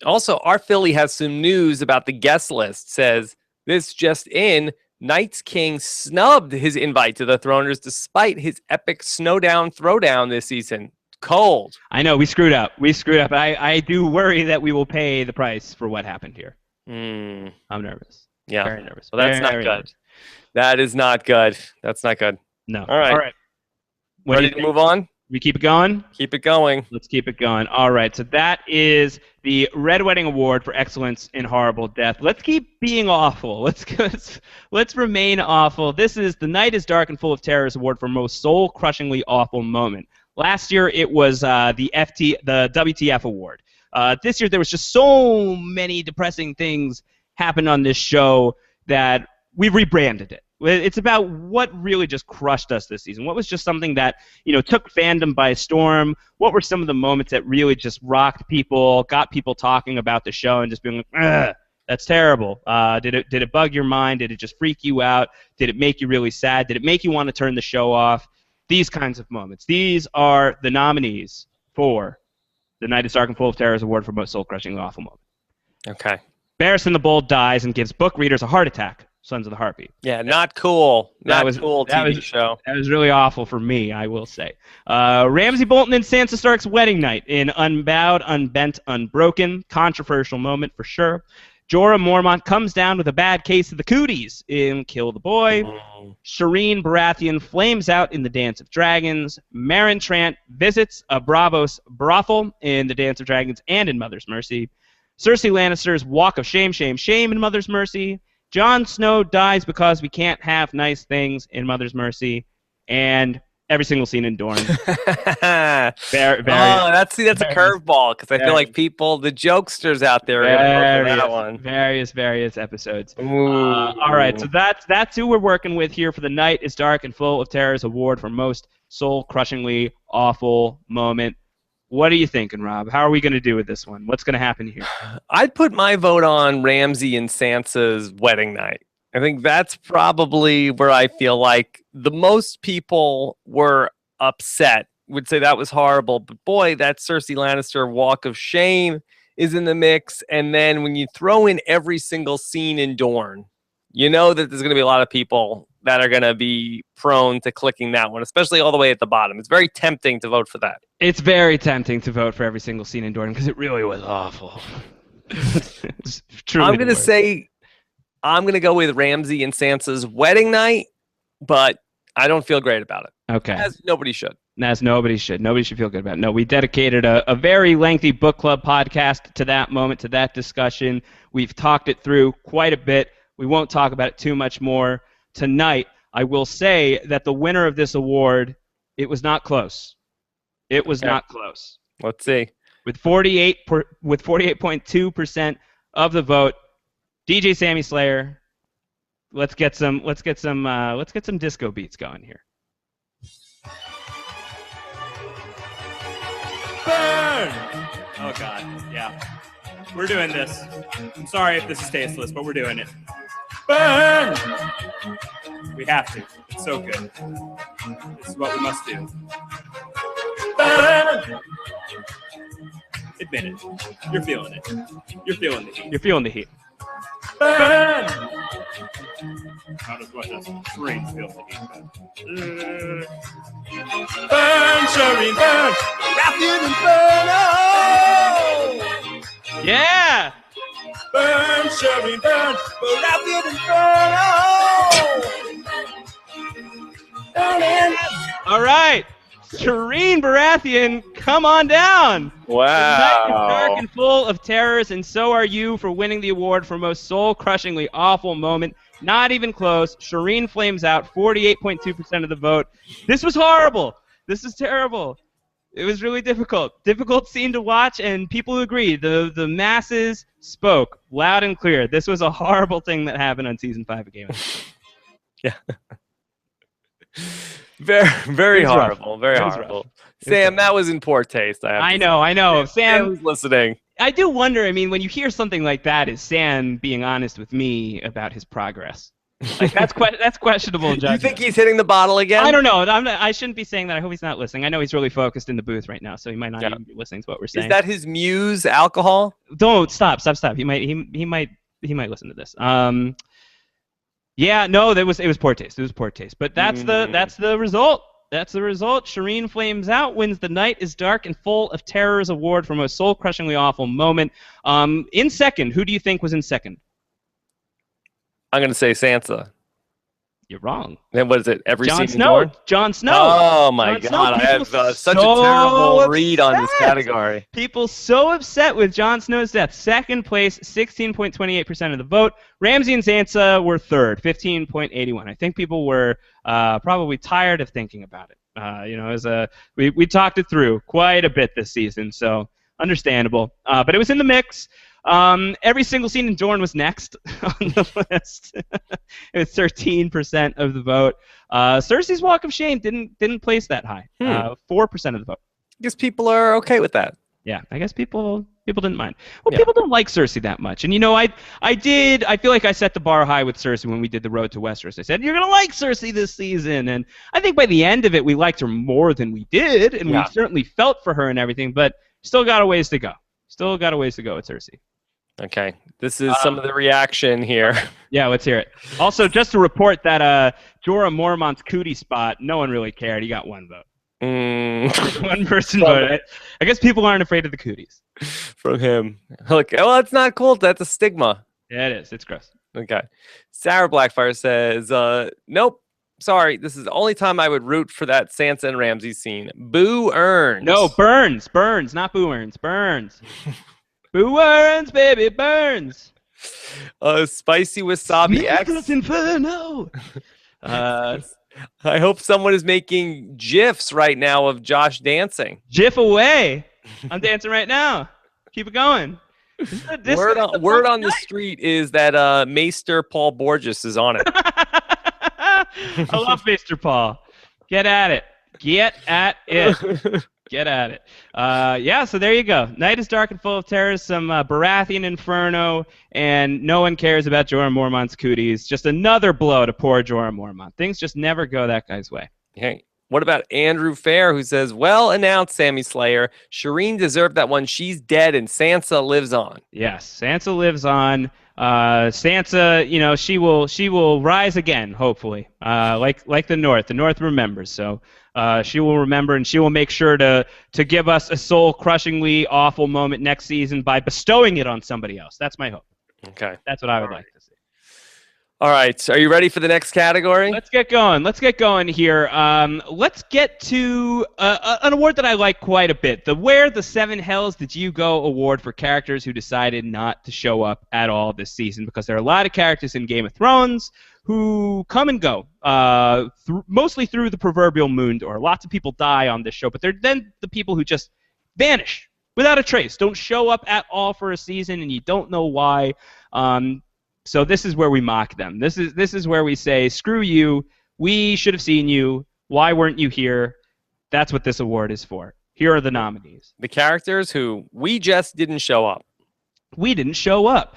Also, our Philly has some news about the guest list. Says, this just in, Night's King snubbed his invite to the Throners despite his epic snowdown throwdown this season. Cold. I know, we screwed up. I do worry that we will pay the price for what happened here. I'm nervous. Yeah. Very nervous. Well, that's not good. Nervous. That is not good. That's not good. No. All right. What Ready to move on? We keep it going? Keep it going. Let's keep it going. All right, so that is the Red Wedding Award for Excellence in Horrible Death. Let's keep being awful. Let's remain awful. This is the Night is Dark and Full of Terrors Award for Most Soul-Crushingly Awful Moment. Last year it was the WTF Award. This year there was just so many depressing things happened on this show that we rebranded it. It's about what really just crushed us this season. What was just something that, took fandom by storm? What were some of the moments that really just rocked people, got people talking about the show and just being like, ugh, that's terrible. Did it bug your mind? Did it just freak you out? Did it make you really sad? Did it make you want to turn the show off? These kinds of moments. These are the nominees for the Night is Dark and Full of Terrors Award for Most Soul-Crushingly Awful Moment. Okay. Barristan the Bold dies and gives book readers a heart attack. Sons of the Harpy. Yeah, not cool. That was cool TV show. That was really awful for me, I will say. Ramsay Bolton and Sansa Stark's wedding night in Unbowed, Unbent, Unbroken. Controversial moment for sure. Jorah Mormont comes down with a bad case of the cooties in Kill the Boy. Shireen Baratheon flames out in The Dance of Dragons. Meryn Trant visits a Braavos brothel in The Dance of Dragons and in Mother's Mercy. Cersei Lannister's Walk of Shame, Shame, Shame in Mother's Mercy. Jon Snow dies because we can't have nice things in Mother's Mercy, and every single scene in Dorne. That's a curveball because I feel like the jokesters out there are going to go for that one. Various episodes. All right, so that's who we're working with here for the Night is Dark and Full of Terrors Award for Most Soul-Crushingly Awful Moment. What are you thinking, Rob? How are we going to do with this one? What's going to happen here? I'd put my vote on Ramsay and Sansa's wedding night. I think that's probably where I feel like the most people were upset, would say that was horrible. But boy, that Cersei Lannister Walk of Shame is in the mix. And then when you throw in every single scene in Dorne, you know that there's going to be a lot of people that are going to be prone to clicking that one, especially all the way at the bottom. It's very tempting to vote for that. It's very tempting to vote for every single scene in Dorne because it really was awful. I'm going to say I'm going to go with Ramsay and Sansa's wedding night, but I don't feel great about it. Okay. As nobody should. As nobody should. Nobody should feel good about it. No, we dedicated a very lengthy book club podcast to that moment, to that discussion. We've talked it through quite a bit. We won't talk about it too much more tonight. I will say that the winner of this award, it was not close. It was not close. Let's see. With 48.2% of the vote, DJ Sammy Slayer. Let's get some disco beats going here. Burn! Oh God, yeah. We're doing this. I'm sorry if this is tasteless, but we're doing it. Burn! We have to. It's so good. This is what we must do. Burn! Admit it. You're feeling it. You're feeling the heat. You're feeling the heat. Burn! Not as much as Shireen's feeling the heat. Burn, Shireen, burn! Baratheon Inferno! Yeah! Burn, Shireen, burn! Baratheon Inferno! Burn! All right. Shireen Baratheon, come on down. Wow. The night is dark and full of terrors, and so are you for winning the award for most soul-crushingly awful moment. Not even close. Shireen flames out, 48.2% of the vote. This was horrible. This is terrible. It was really difficult. Difficult scene to watch, and people agree. The masses spoke loud and clear. This was a horrible thing that happened on Season 5 of Game of Thrones. Yeah. Very horrible. Very horrible. Sam, that was in poor taste. I know. Sam was listening. I do wonder, I mean, when you hear something like that, is Sam being honest with me about his progress? Like, that's questionable judgment. You think he's hitting the bottle again? I don't know. I shouldn't be saying that. I hope he's not listening. I know he's really focused in the booth right now, so he might not even be listening to what we're saying. Is that his muse, alcohol? Don't stop. He might listen to this. Yeah, no, it was poor taste. It was poor taste. But that's the result. That's the result. Shireen flames out, wins the Night is Dark and Full of Terrors award for most soul-crushingly awful moment. In second, who do you think was in second? I'm going to say Sansa. You're wrong. Then what is it? Every Jon scene in Snow. Dorne? Jon Snow. Oh my Jon Snow. God! I have such a so terrible read on this upset. category. People so upset with Jon Snow's death. Second place, 16.28% of the vote. Ramsay and Sansa were third, 15.81. I think people were probably tired of thinking about it. We talked it through quite a bit this season, so understandable. But it was in the mix. Every single scene in Dorne was next on the list. It was 13% of the vote. Cersei's Walk of Shame didn't place that high. 4% of the vote. I guess people are okay with that. Yeah, I guess people didn't mind. Well, people don't like Cersei that much, and I feel like I set the bar high with Cersei when we did the Road to Westeros. I said you're gonna like Cersei this season, and I think by the end of it we liked her more than we did, and we certainly felt for her and everything. But still got a ways to go. Still got a ways to go with Cersei. Okay, this is some of the reaction here. Yeah, let's hear it. Also, just to report that Jorah Mormont's cootie spot, no one really cared. He got one vote. One person voted. I guess people aren't afraid of the cooties. From him. Look, well, it's not cool. That's a stigma. Yeah, it is. It's gross. Okay. Sarah Blackfire says, nope. Sorry, this is the only time I would root for that Sansa and Ramsay scene. Boo earns. No, Burns, not Boo earns. Burns. Boo earns, baby, Burns. Spicy Wasabi X. Inferno. I hope someone is making GIFs right now of Josh dancing. GIF away. I'm dancing right now. Keep it going. Word on the street is that Maester Paul Borges is on it. I love Maester Paul. Get at it. Get at it. Get at it. So there you go. Night is dark and full of terrors, some Baratheon inferno, and no one cares about Jorah Mormont's cooties. Just another blow to poor Jorah Mormont. Things just never go that guy's way. Hey, what about Andrew Fair, who says, well announced, Sammy Slayer. Shireen deserved that one. She's dead, and Sansa lives on. Yes, Sansa lives on. Sansa, she will rise again, hopefully. Like the North. The North remembers, so she will remember, and she will make sure to give us a soul-crushingly awful moment next season by bestowing it on somebody else. That's my hope. Okay. That's what I would like to see. All right. Are you ready for the next category? Let's get going. Here. Let's get to an award that I like quite a bit. The Where the Seven Hells Did You Go award for characters who decided not to show up at all this season, because there are a lot of characters in Game of Thrones who come and go, mostly through the proverbial moon door. Lots of people die on this show, but they're then the people who just vanish without a trace, don't show up at all for a season, and you don't know why. So this is where we mock them. This is where we say, screw you, we should have seen you, why weren't you here? That's what this award is for. Here are the nominees. The characters who we just didn't show up. We didn't show up.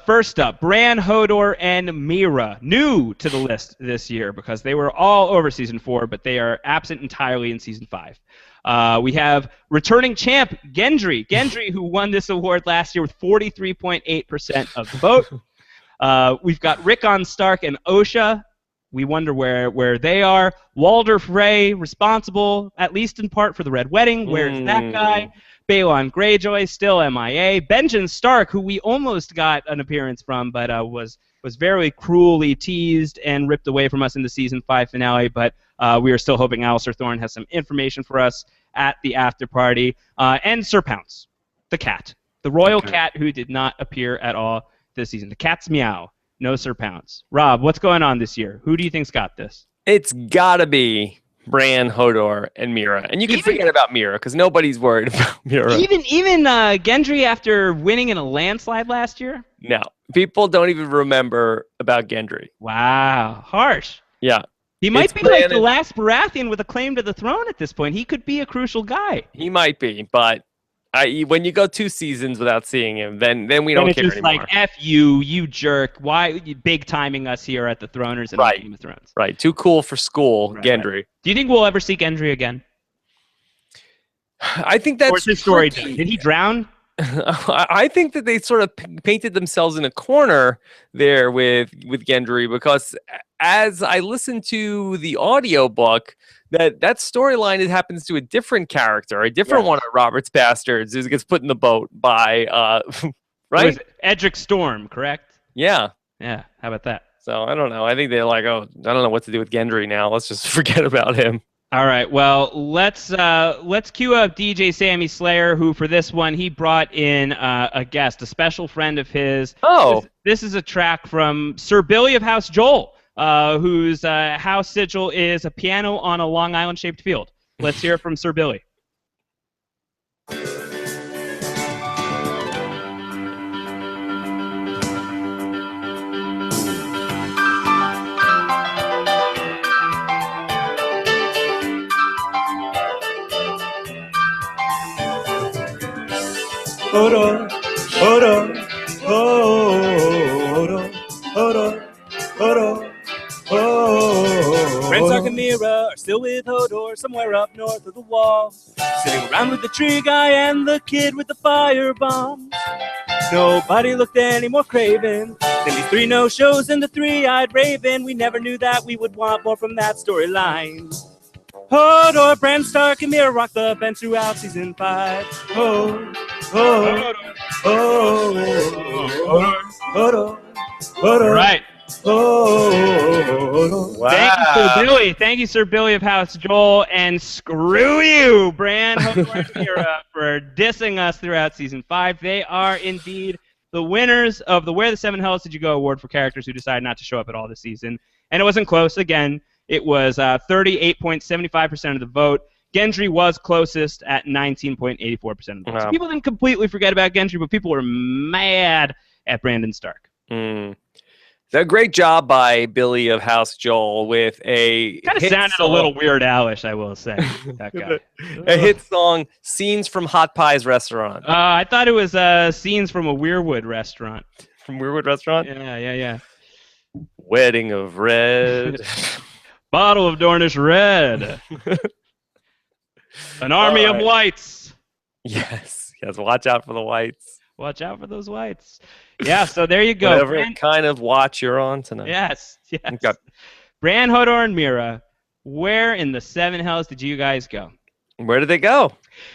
First up, Bran, Hodor, and Mira. New to the list this year because they were all over Season 4, but they are absent entirely in Season 5. We have returning champ, Gendry. Gendry, who won this award last year with 43.8% of the vote. We've got Rickon, Stark, and Osha. We wonder where they are. Walder Frey, responsible, at least in part, for the Red Wedding. Where's that guy? Balon Greyjoy, still MIA. Benjen Stark, who we almost got an appearance from, but was very cruelly teased and ripped away from us in the Season 5 finale, but we are still hoping Alistair Thorne has some information for us at the after party. And Sir Pounce, the cat. The royal cat who did not appear at all this season. The cat's meow. No Sir Pounce. Rob, what's going on this year? Who do you think's got this? It's gotta be Bran, Hodor, and Mira. And you can forget about Mira because nobody's worried about Mira. Even Gendry after winning in a landslide last year? No. People don't even remember about Gendry. Wow. Harsh. Yeah. He might be like the last Baratheon with a claim to the throne at this point. He could be a crucial guy. He might be, but when you go 2 seasons without seeing him, then we don't care anymore. Like, F you, you jerk. Why are you big timing us here at the Throners and Game of Thrones? Right. Too cool for school, right, Gendry. Right. Do you think we'll ever see Gendry again? I think that's... Or is his story done? Did he drown? I think that they sort of painted themselves in a corner there with Gendry, because as I listened to the audiobook, that storyline, it happens to a different character, a different one of Robert's bastards, who gets put in the boat by right? Edric Storm, correct? Yeah. Yeah, how about that? So I don't know. I think they're like, oh, I don't know what to do with Gendry now. Let's just forget about him. All right. Well, let's cue up DJ Sammy Slayer, who for this one he brought in a guest, a special friend of his. Oh, this is a track from Sir Billy of House Joel, whose house sigil is a piano on a Long Island-shaped field. Let's hear it from Sir Billy. Oro, oro, oro, oro, oro, oro. Prince Archimera are still with Hodor somewhere up north of the wall, sitting around with the tree guy and the kid with the firebomb. Nobody looked any more craven than these three no-shows and the three-eyed raven. We never knew that we would want more from that storyline. Hodor, Bran Stark, and Mira rock the bench throughout season 5. Oh, oh, oh, oh, oh, oh, Right. oh. wow. Thank you, Sir Billy. Thank you, Sir Billy of House Joel, and screw you, Bran, Hodor, and Mira, for dissing us throughout season 5. They are indeed the winners of the Where the Seven Hells Did You Go award for characters who decided not to show up at all this season. And it wasn't close. Again, it was 38.75% of the vote. Gendry was closest at 19.84% of the vote. Wow. So people didn't completely forget about Gendry, but people were mad at Brandon Stark. A great job by Billy of House Joel with a Kind of hit sounded song, a little Weird Al-ish, I will say. That guy. a hit song, Scenes from Hot Pie's Restaurant. I thought it was scenes from a Weirwood restaurant. From Weirwood Restaurant? Yeah. Wedding of Red. Bottle of Dornish Red. An army of right. whites. Yes, watch out for the whites. Watch out for those whites. Yeah, so there you go. Whatever kind of watch you're on tonight. Yes. Okay. Bran, Hodor, and Mira, where in the Seven Hells did you guys go? Where did they go?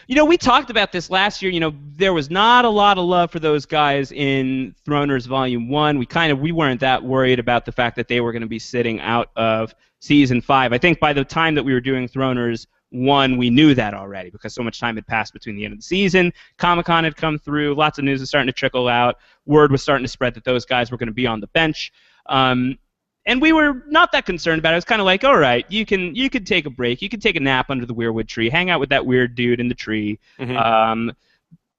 We talked about this last year. There was not a lot of love for those guys in Throners Volume 1. We weren't that worried about the fact that they were going to be sitting out of Season 5. I think by the time that we were doing Throners 1, we knew that already because so much time had passed between the end of the season. Comic-Con had come through. Lots of news was starting to trickle out. Word was starting to spread that those guys were going to be on the bench. And we were not that concerned about it. It was kind of like, all right, you could take a break. You could take a nap under the weirwood tree, hang out with that weird dude in the tree. Mm-hmm.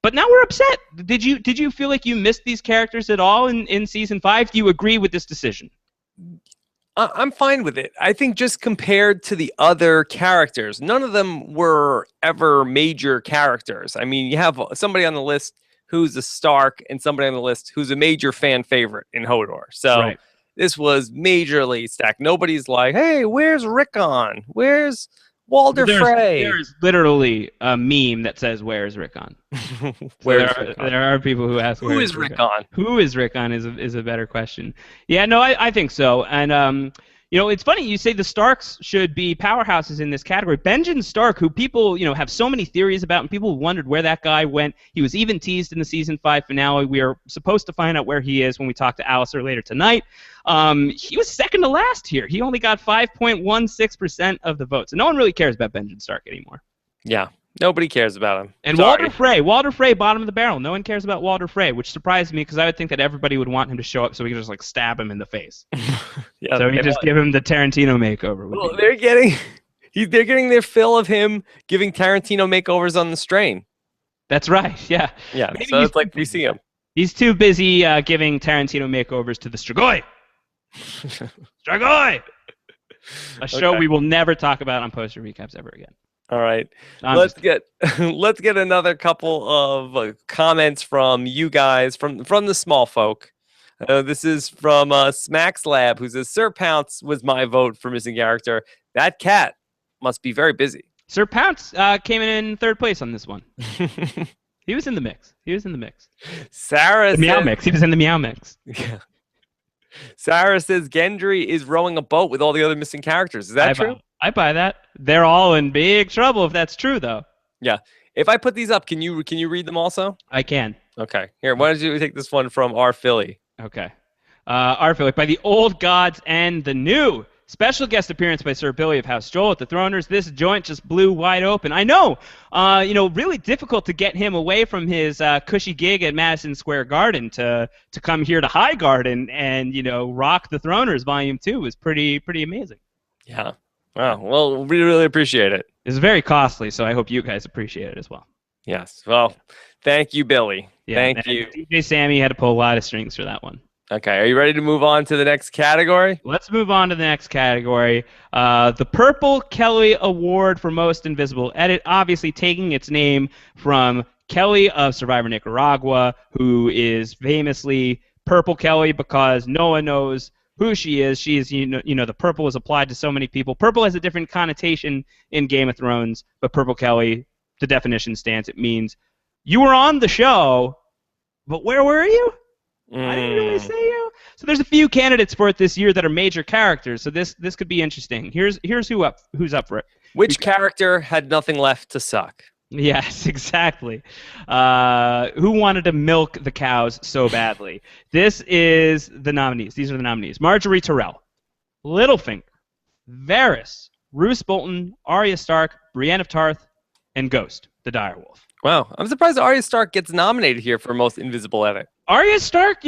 But now we're upset. Did you feel like you missed these characters at all in Season 5? Do you agree with this decision? I'm fine with it. I think just compared to the other characters, none of them were ever major characters. I mean, you have somebody on the list who's a Stark and somebody on the list who's a major fan favorite in Hodor. So Right. This was majorly stacked. Nobody's like, hey, where's Rickon? Where's Walder Frey? There's literally a meme that says, "Where's Rickon?" There are people who ask, Who is Rickon? Who is Rickon is a better question. Yeah, no, I think so. And it's funny you say the Starks should be powerhouses in this category. Benjen Stark, who people have so many theories about, and people wondered where that guy went. He was even teased in the Season 5 finale. We are supposed to find out where he is when we talk to Alistair later tonight. He was second to last here. He only got 5.16% of the vote. So no one really cares about Benjen Stark anymore. Yeah, nobody cares about him. And Sorry. Walder Frey, bottom of the barrel. No one cares about Walder Frey, which surprised me because I would think that everybody would want him to show up so we could just stab him in the face. Yeah, So we just give him the Tarantino makeover. well, they're getting their fill of him giving Tarantino makeovers on the strain. That's right. Yeah. Yeah, Maybe so he's- it's like we see him. He's too busy giving Tarantino makeovers to the Strigoi. Strigoi! A show Okay. we will never talk about on poster recaps ever again. All right, I'm let's just- get another couple of comments from you guys from the small folk. This is from Smacks Lab, who says Sir Pounce was my vote for missing character. That cat must be very busy. Sir Pounce came in third place on this one. He was in the mix. Sarah The meow says, mix. He was in the meow mix. Yeah. Sarah says Gendry is rowing a boat with all the other missing characters. Is that true? I buy that. They're all in big trouble if that's true, though. Yeah. If I put these up, can you read them also? I can. Okay. Here, why don't you take this one from R. Philly? Okay. art by the old gods and the new. Special guest appearance by Sir Billy of House Joel at the Throners. This joint just blew wide open. I know, really difficult to get him away from his cushy gig at Madison Square Garden to come here to High Garden and, rock the Throners Volume 2 was pretty amazing. Yeah. Wow. Well, we really appreciate it. It's very costly, so I hope you guys appreciate it as well. Yes. Well, thank you, Billy. Yeah, thank you. DJ Sammy had to pull a lot of strings for that one. Okay, are you ready to move on to the next category? Let's move on to the next category. The Purple Kelly Award for Most Invisible Edit, obviously taking its name from Kelly of Survivor Nicaragua, who is famously Purple Kelly because no one knows who she is. She is, the purple is applied to so many people. Purple has a different connotation in Game of Thrones, but Purple Kelly, the definition stands. It means you were on the show, but where were you? I didn't really say you. So there's a few candidates for it this year that are major characters. So this could be interesting. Here's who's up for it. Which character had nothing left to suck? Yes, exactly. Who wanted to milk the cows so badly? This is the nominees. These are the nominees: Marjorie Terrell, Littlefinger, Varys, Roose Bolton, Arya Stark, Brienne of Tarth, and Ghost, the direwolf. Wow, I'm surprised Arya Stark gets nominated here for Most Invisible Edit. Arya Stark,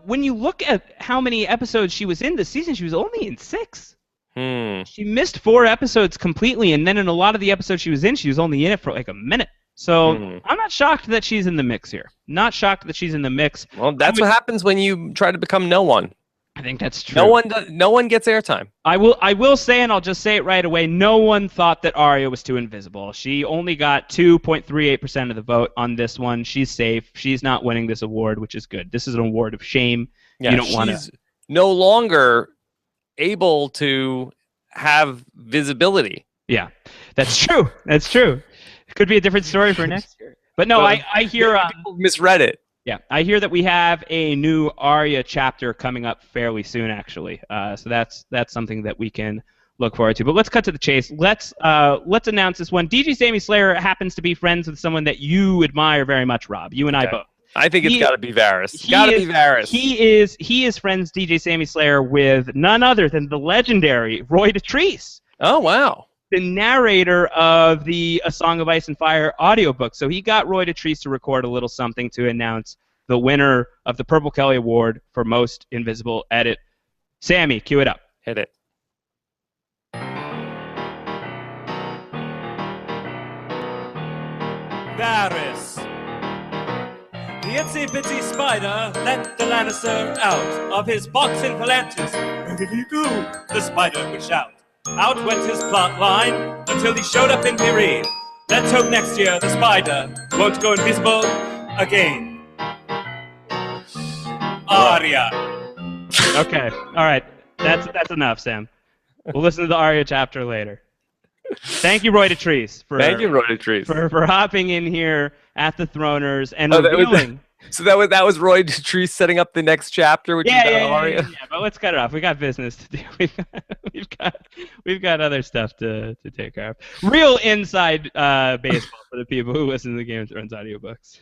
when you look at how many episodes she was in this season, she was only in 6. She missed 4 episodes completely, and then in a lot of the episodes she was only in it for like a minute. So I'm not shocked that she's in the mix here. Not shocked that she's in the mix. Well, that's what happens when you try to become no one. I think that's true. No one gets airtime. I will say, and I'll just say it right away, no one thought that Arya was too invisible. She only got 2.38% of the vote on this one. She's safe. She's not winning this award, which is good. This is an award of shame. Yeah, you don't want to. She's no longer able to have visibility. Yeah, that's true. That's true. It could be a different story for next year. But no, I hear people misread it. Yeah, I hear that we have a new Arya chapter coming up fairly soon, actually. So that's something that we can look forward to. But let's cut to the chase. Let's announce this one. DJ Sammy Slayer happens to be friends with someone that you admire very much, Rob. You and I both. I think it's got to be Varys. It's got to be Varys. He is friends, DJ Sammy Slayer, with none other than the legendary Roy Dotrice. Oh, wow. The narrator of the A Song of Ice and Fire audiobook. So he got Roy Dotrice to record a little something to announce the winner of the Purple Kelly Award for Most Invisible Edit. Sammy, cue it up. Hit it. Varys. The itsy-bitsy spider let the Lannister out of his box in Palantis. Where did he go? The spider would shout. Out went his plot line until he showed up in Pirene. Let's hope next year the spider won't go invisible again. Arya. Okay, all right. That's enough, Sam. We'll listen to the Arya chapter later. Thank you, Roy Dotrice. Thank you, Roy Dotrice. For hopping in here at the Throners and revealing. So that was Roy Dotrice setting up the next chapter, which is Arya. Yeah, but let's cut it off. We got business to do. We've got other stuff to take care of. Real inside baseball for the people who listen to the Game of Thrones audiobooks.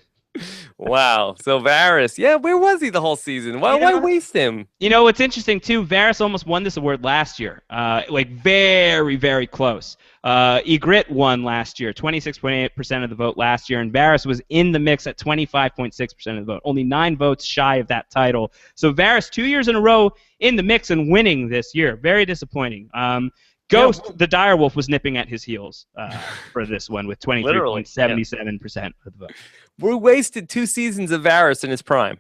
Wow. So Varys, where was he the whole season? Why waste him? What's interesting too, Varys almost won this award last year. Very, very close. Ygritte won last year, 26.8% of the vote last year, and Varys was in the mix at 25.6% of the vote, only 9 votes shy of that title. So Varys, 2 years in a row in the mix and winning this year. Very disappointing. Ghost, the direwolf, was nipping at his heels for this one with 23.77% of the vote. We wasted 2 seasons of Varys in his prime.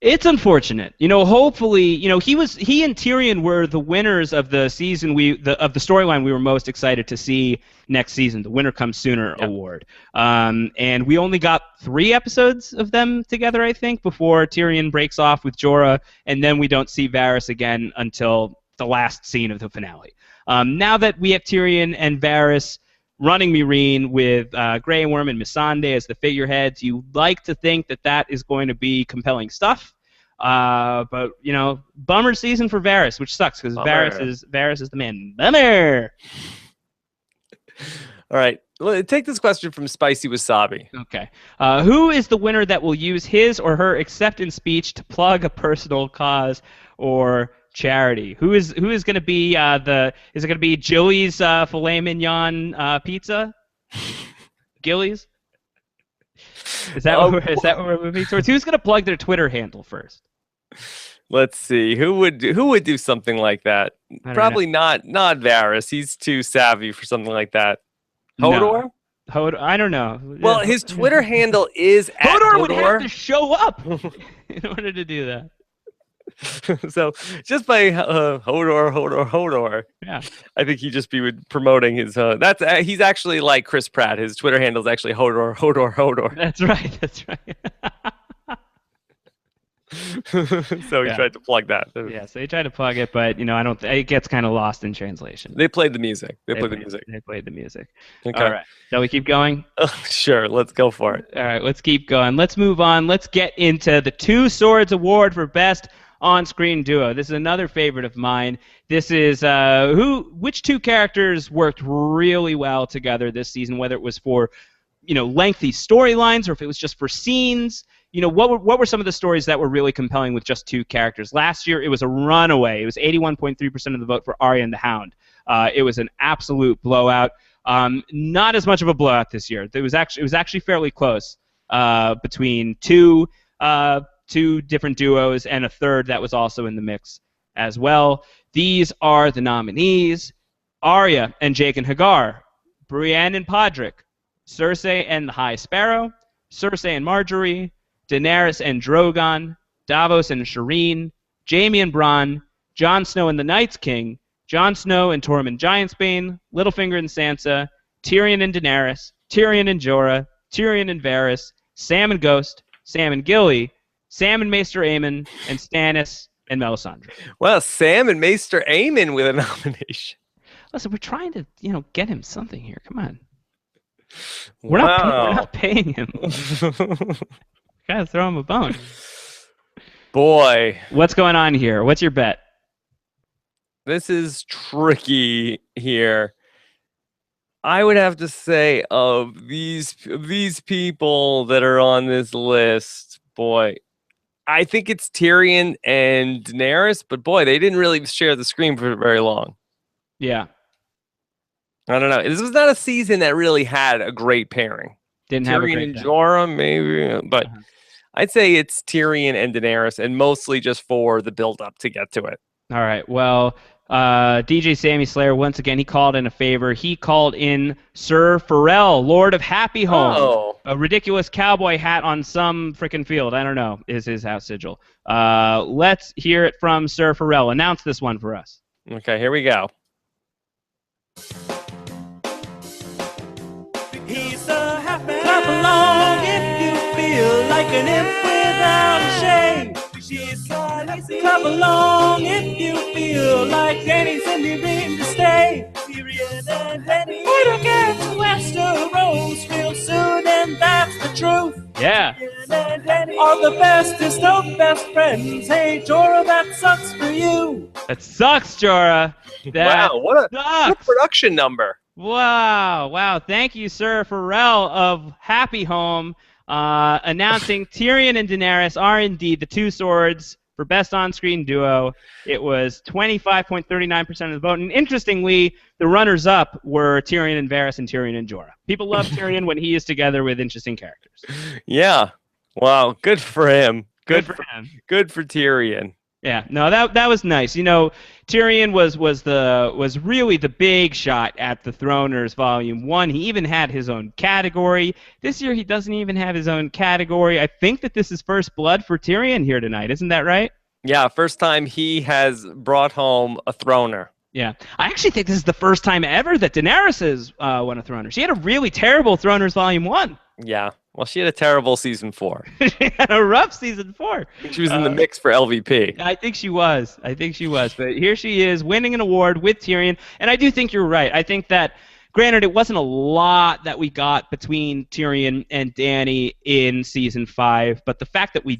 It's unfortunate. Hopefully, he and Tyrion were the winners of the season of the storyline we were most excited to see next season, the Winter Comes Sooner award. And we only got 3 episodes of them together, I think, before Tyrion breaks off with Jorah, and then we don't see Varys again until the last scene of the finale. Now that we have Tyrion and Varys running Meereen with Grey Worm and Missandei as the figureheads, you like to think that is going to be compelling stuff. But bummer season for Varys, which sucks because Varys is the man. Bummer. All right, take this question from Spicy Wasabi. Okay, who is the winner that will use his or her acceptance speech to plug a personal cause? or Charity? Who is going to be is it going to be Joey's filet mignon pizza? Gillies? Is that what we're moving towards? Who's going to plug their Twitter handle first? Let's see. Who would do something like that? Probably not Varys. He's too savvy for something like that. Hodor? No. I don't know. Well, his Twitter handle is Hodor would have to show up in order to do that. So just by Hodor. Yeah, I think he'd just be promoting his. He's actually like Chris Pratt. His Twitter handle is actually Hodor. That's right. So he tried to plug that. Yeah, so he tried to plug it, but I don't. It gets kind of lost in translation. They played the music. They played the music. Okay. All right. Shall we keep going? Sure. Let's go for it. All right. Let's keep going. Let's move on. Let's get into the Two Swords Award for Best On-Screen Duo. This is another favorite of mine. This is which two characters worked really well together this season, whether it was for lengthy storylines or if it was just for scenes. What were some of the stories that were really compelling with just two characters? Last year, it was a runaway. It was 81.3% of the vote for Arya and the Hound. It was an absolute blowout. Not as much of a blowout this year. It was actually fairly close between two different duos and a third that was also in the mix as well. These are the nominees: Arya and Jake and Hagar, Brienne and Podrick, Cersei and the High Sparrow, Cersei and Marjorie, Daenerys and Drogon, Davos and Shireen, Jaime and Bronn, Jon Snow and the Night's King, Jon Snow and Tormund Giantsbane, Littlefinger and Sansa, Tyrion and Daenerys, Tyrion and Jorah, Tyrion and Varys, Sam and Ghost, Sam and Gilly, Sam and Maester Aemon, and Stannis and Melisandre. Well, Sam and Maester Aemon with a nomination. Listen, we're trying to get him something here. Come on. We're not paying him. Gotta throw him a bone. Boy. What's going on here? What's your bet? This is tricky here. I would have to say of these people that are on this list, boy, I think it's Tyrion and Daenerys, but boy, they didn't really share the screen for very long. Yeah. I don't know. This was not a season that really had a great pairing. Didn't have a great Tyrion and Jorah, maybe, but I'd say it's Tyrion and Daenerys, and mostly just for the build-up to get to it. All right. Well, DJ Sammy Slayer, once again, he called in a favor. He called in Sir Pharrell, Lord of Happy Home. Oh. A ridiculous cowboy hat on some frickin' field. I don't know, is his house sigil. Let's hear it from Sir Pharrell. Announce this one for us. Okay, here we go. He's a happy man. Clap along if you feel like an imp without a shame. She's clap along if you feel like Danny's in your dream to stay. Tyrion and Danny gonna get to Westeros real soon, and that's the truth. Yeah. Tyrion and Danny are the bestest of best friends. Hey, Jorah, that sucks for you. That sucks, Jorah. That Wow, what a sucks. production number. Wow. Thank you, Sir Pharrell of Happy Home, announcing Tyrion and Daenerys are indeed the two swords for Best On-Screen Duo. It was 25.39% of the vote. And interestingly, the runners-up were Tyrion and Varys and Tyrion and Jorah. People love Tyrion when he is together with interesting characters. Yeah. Wow, good for him. Good for him. Good for Tyrion. Yeah, no, that was nice. Tyrion was really the big shot at the Throners Volume 1. He even had his own category. This year he doesn't even have his own category. I think that this is first blood for Tyrion here tonight. Isn't that right? Yeah, first time he has brought home a Throner. Yeah. I actually think this is the first time ever that Daenerys has won a Throner. She had a really terrible Throners Volume 1. Yeah. Well, she had a terrible season 4. She had a rough season 4. I think she was in the mix for LVP. I think she was. But here she is, winning an award with Tyrion. And I do think you're right. I think that, granted, it wasn't a lot that we got between Tyrion and Dany in season 5, but the fact that we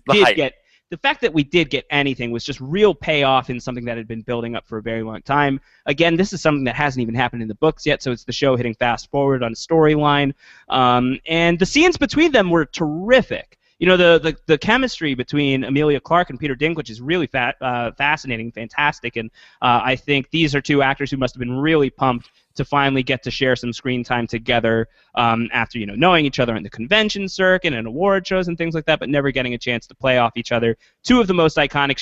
did get anything was just real payoff in something that had been building up for a very long time. Again, this is something that hasn't even happened in the books yet, so it's the show hitting fast forward on a storyline. And the scenes between them were terrific. the chemistry between Emilia Clarke and Peter Dinklage is really fascinating, fantastic, and I think these are two actors who must have been really pumped to finally get to share some screen time together after knowing each other in the convention circuit and award shows and things like that, but never getting a chance to play off each other. Two of the most iconic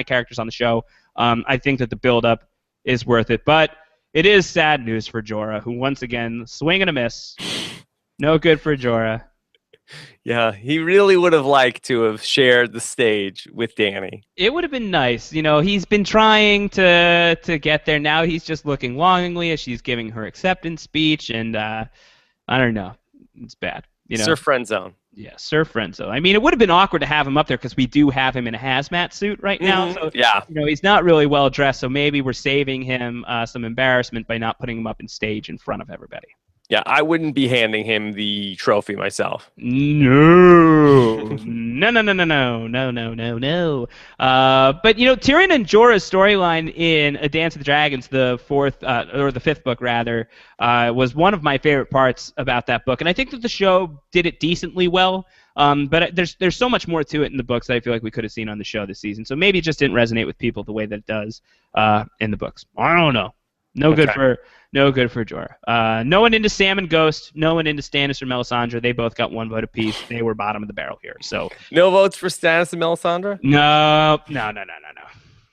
characters on the show. I think that the build-up is worth it, but it is sad news for Jorah, who once again swing and a miss. No good for Jorah. Yeah, he really would have liked to have shared the stage with Dany. It would have been nice. He's been trying to get there. Now he's just looking longingly as she's giving her acceptance speech, and I don't know. It's bad. Sir Friend Zone. Yeah, Sir Friend Zone. I mean, it would have been awkward to have him up there because we do have him in a hazmat suit right now. So, yeah. He's not really well dressed, so maybe we're saving him some embarrassment by not putting him up in stage in front of everybody. Yeah, I wouldn't be handing him the trophy myself. No. No. But Tyrion and Jorah's storyline in A Dance of the Dragons, the fifth book rather, was one of my favorite parts about that book, and I think that the show did it decently well. But there's so much more to it in the books that I feel like we could have seen on the show this season. So maybe it just didn't resonate with people the way that it does in the books. I don't know. No good for Jorah. No one into Sam and Ghost. No one into Stannis or Melisandre. They both got one vote apiece. They were bottom of the barrel here. So no votes for Stannis and Melisandre? No.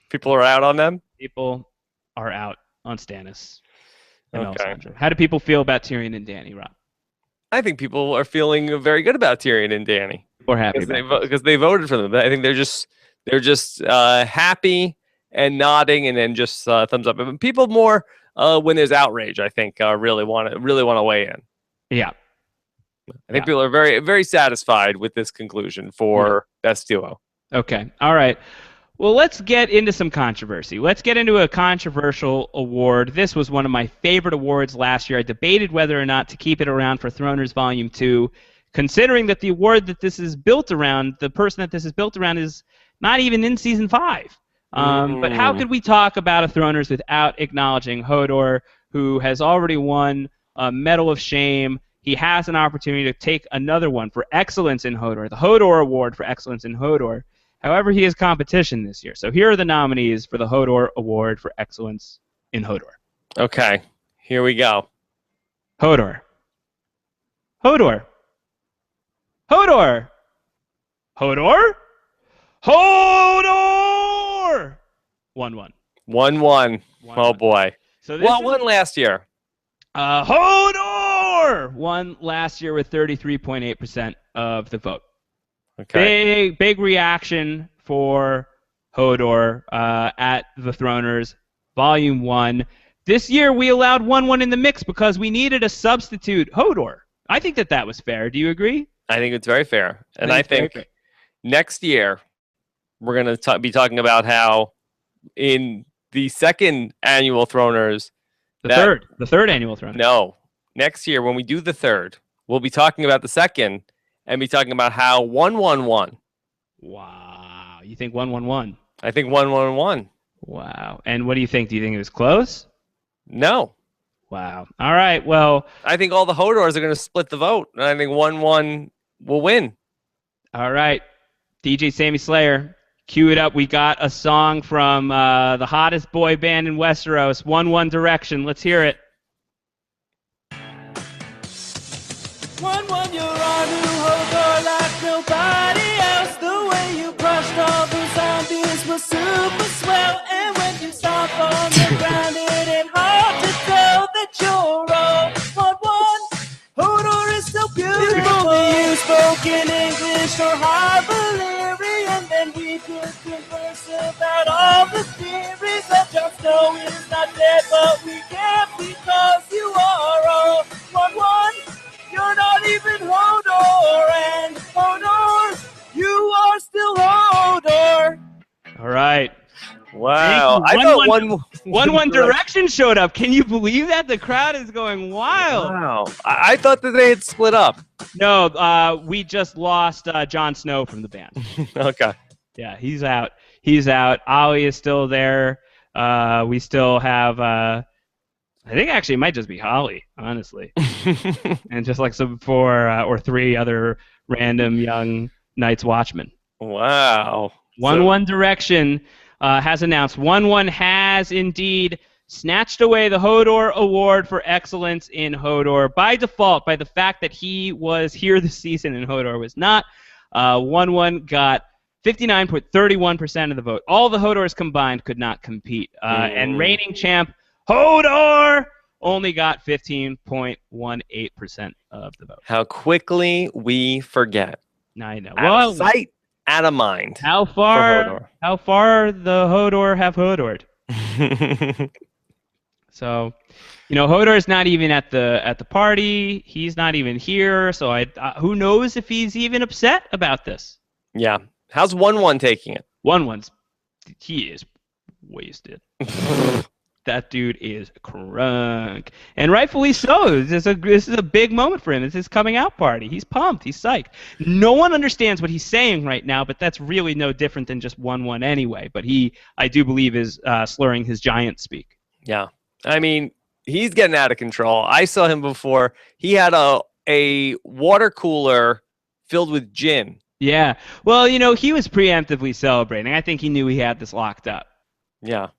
People are out on them? People are out on Stannis and Melisandre. How do people feel about Tyrion and Dany, Rob? I think people are feeling very good about Tyrion and Dany. Or happy because they voted for them. I think they're just happy and nodding and then just thumbs up. But people more when there's outrage, I think, really want to weigh in. Yeah, I think people are very, very satisfied with this conclusion for Best Duo. Okay, all right. Well, let's get into some controversy. Let's get into a controversial award. This was one of my favorite awards last year. I debated whether or not to keep it around for Throners Volume 2, considering that the award that this is built around, the person that this is built around, is not even in Season 5. But how could we talk about a Throners without acknowledging Hodor, who has already won a Medal of Shame? He has an opportunity to take another one for excellence in Hodor, the Hodor Award for excellence in Hodor. However, he has competition this year. So here are the nominees for the Hodor Award for excellence in Hodor. Okay, here we go. Hodor. Hodor. Hodor. Hodor. Hodor. 1-1. 1-1. Oh boy. So what won last year? Hodor won last year with 33.8% of the vote. Okay. Big reaction for Hodor at the Throners, Volume 1. This year we allowed 1-1 in the mix because we needed a substitute Hodor. I think that was fair. Do you agree? I think it's very fair. And I think next year we're going to be talking about how in the second annual Throners... The third annual Throners. No. Next year when we do the third, we'll be talking about the second and be talking about how 1-1-1. Wow. You think 1-1-1? I think 1-1-1. Wow. And what do you think? Do you think it was close? No. Wow. All right. Well, I think all the Hodors are going to split the vote, and I think 1-1 will win. All right. DJ Sammy Slayer, cue it up. We got a song from the hottest boy band in Westeros, One Direction. Let's hear it. 1-1, you're our new Hodor like nobody else. The way you crushed all the zombies was super swell. And when you stomp on the ground, it ain't hard to tell that you're all 1-1. Hodor is so beautiful. If only you spoke in English or high Valyrian, then we could converse about all the theories that Jon Snow is not dead, but we can't because you are all 1-1. You're not even Hodor, and Hodor, you are still Hodor. All right. Wow. I thought One Direction showed up. Can you believe that? The crowd is going wild. Wow. I thought that they had split up. No, we just lost Jon Snow from the band. Okay. Yeah, he's out. Ollie is still there. We still have I think actually it might just be Holly, honestly, and just like some 4 or 3 other random young Night's Watchmen. Wow. One Direction has announced 1-1 has indeed snatched away the Hodor Award for excellence in Hodor by default, by the fact that he was here this season and Hodor was not. 1-1 got 59.31% of the vote. All the Hodors combined could not compete. And reigning champ Hodor only got 15.18% of the vote. How quickly we forget. I know. Out of sight, out of mind. How far the Hodor have Hodored. So, Hodor's not even at the party. He's not even here. So who knows if he's even upset about this? Yeah. How's 1-1 taking it? 1-1's he is wasted. That dude is crunk, and rightfully so. This is a big moment for him. It's his coming out party. He's pumped. He's psyched. No one understands what he's saying right now, but that's really no different than just 1-1 anyway. But I do believe, is slurring his giant speak. Yeah, I mean, he's getting out of control. I saw him before. He had a water cooler filled with gin. Yeah. Well, he was preemptively celebrating. I think he knew he had this locked up. Yeah.